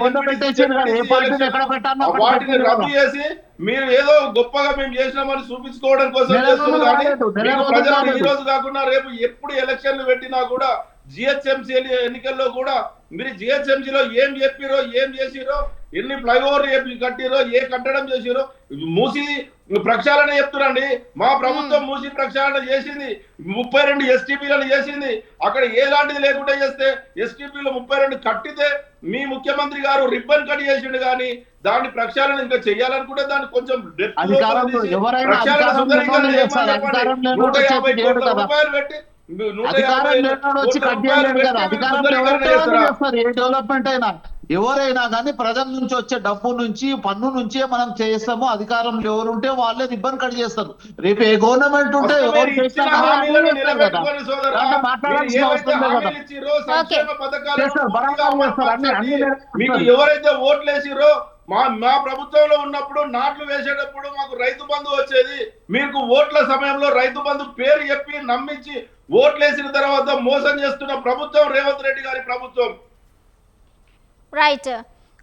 వాటిని రద్దు చేసి మీరు ఏదో గొప్పగా మేము చేసినామని చూపించుకోవడం కోసం చేస్తున్నారు. కానీ మీకు ప్రజలు ఈ రోజు కాకుండా రేపు ఎప్పుడు ఎలక్షన్లు పెట్టినా కూడా జిహెచ్ఎంసీ ఎన్నికల్లో కూడా మీరు జిహెచ్ఎంసీలో ఏం చెప్పిరో, ఏం చేసిరో, ఎన్ని ఫ్లైఓవర్ కట్టిరో, ఏ కట్టడం చేసిరో, మూసి ప్రక్షాళన చెప్తురండి. మా ప్రభుత్వం మూసి ప్రక్షాళన చేసింది, 32 ఎస్టీపీలను చేసింది. అక్కడ ఎలాంటిది లేకుండా చేస్తే ఎస్టీపీలు 32 కట్టితే మీ ముఖ్యమంత్రి గారు రిబ్బన్ కట్ చేసిండు. కానీ దాన్ని ప్రక్షాళన ఇంకా చెయ్యాలనుకుంటే దాన్ని కొంచెం ప్రక్షాళన సుందరీకరణ చేయమని చెప్పండి. 150 కోట్ల రూపాయలు పెట్టి ఏ డెవలప్మెంట్ అయినా ఎవరైనా కానీ ప్రజల నుంచి వచ్చే డబ్బు నుంచి పన్ను నుంచే మనం చేస్తాము. అధికారంలో ఎవరుంటే వాళ్ళే రిబ్బన్ కట్ చేస్తారు. రేపు ఏ గవర్నమెంట్ ఉంటే ఎవరు చేసినా మాట్లాడాల్సిన అవసరం మీకు ఎవరైతే ఓట్లు వేసిరో మా ప్రభుత్వంలో ఉన్నప్పుడు నాట్లు వేసేటప్పుడు మాకు రైతు బంధు వచ్చేది. మీకు ఓట్ల సమయంలో రైతు బంధు పేరు చెప్పి నమ్మించి ఓట్లేసిన తర్వాత మోసం చేస్తున్న ప్రభుత్వం రేవంత్ రెడ్డి గారి ప్రభుత్వం. Right,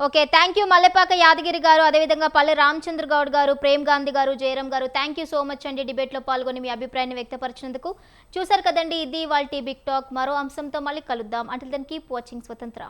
okay, thank you Mallepaka Yadagiri గారు, అదేవిధంగా పల్లె రామచంద్ర గౌడ్ గారు, ప్రేమ్ గాంధీ గారు, జయరాం గారు, థ్యాంక్ యూ సో మచ్ అండి డిబేట్లో పాల్గొని మీ అభిప్రాయాన్ని వ్యక్తపరిచినందుకు. చూసారు కదండి, ఇది వాళ్ళ బిగ్ టాక్. మరో అంశంతో మళ్ళీ కలుద్దాం. అంటిల్ దెన్ కీప్ వాచింగ్ స్వతంత్ర.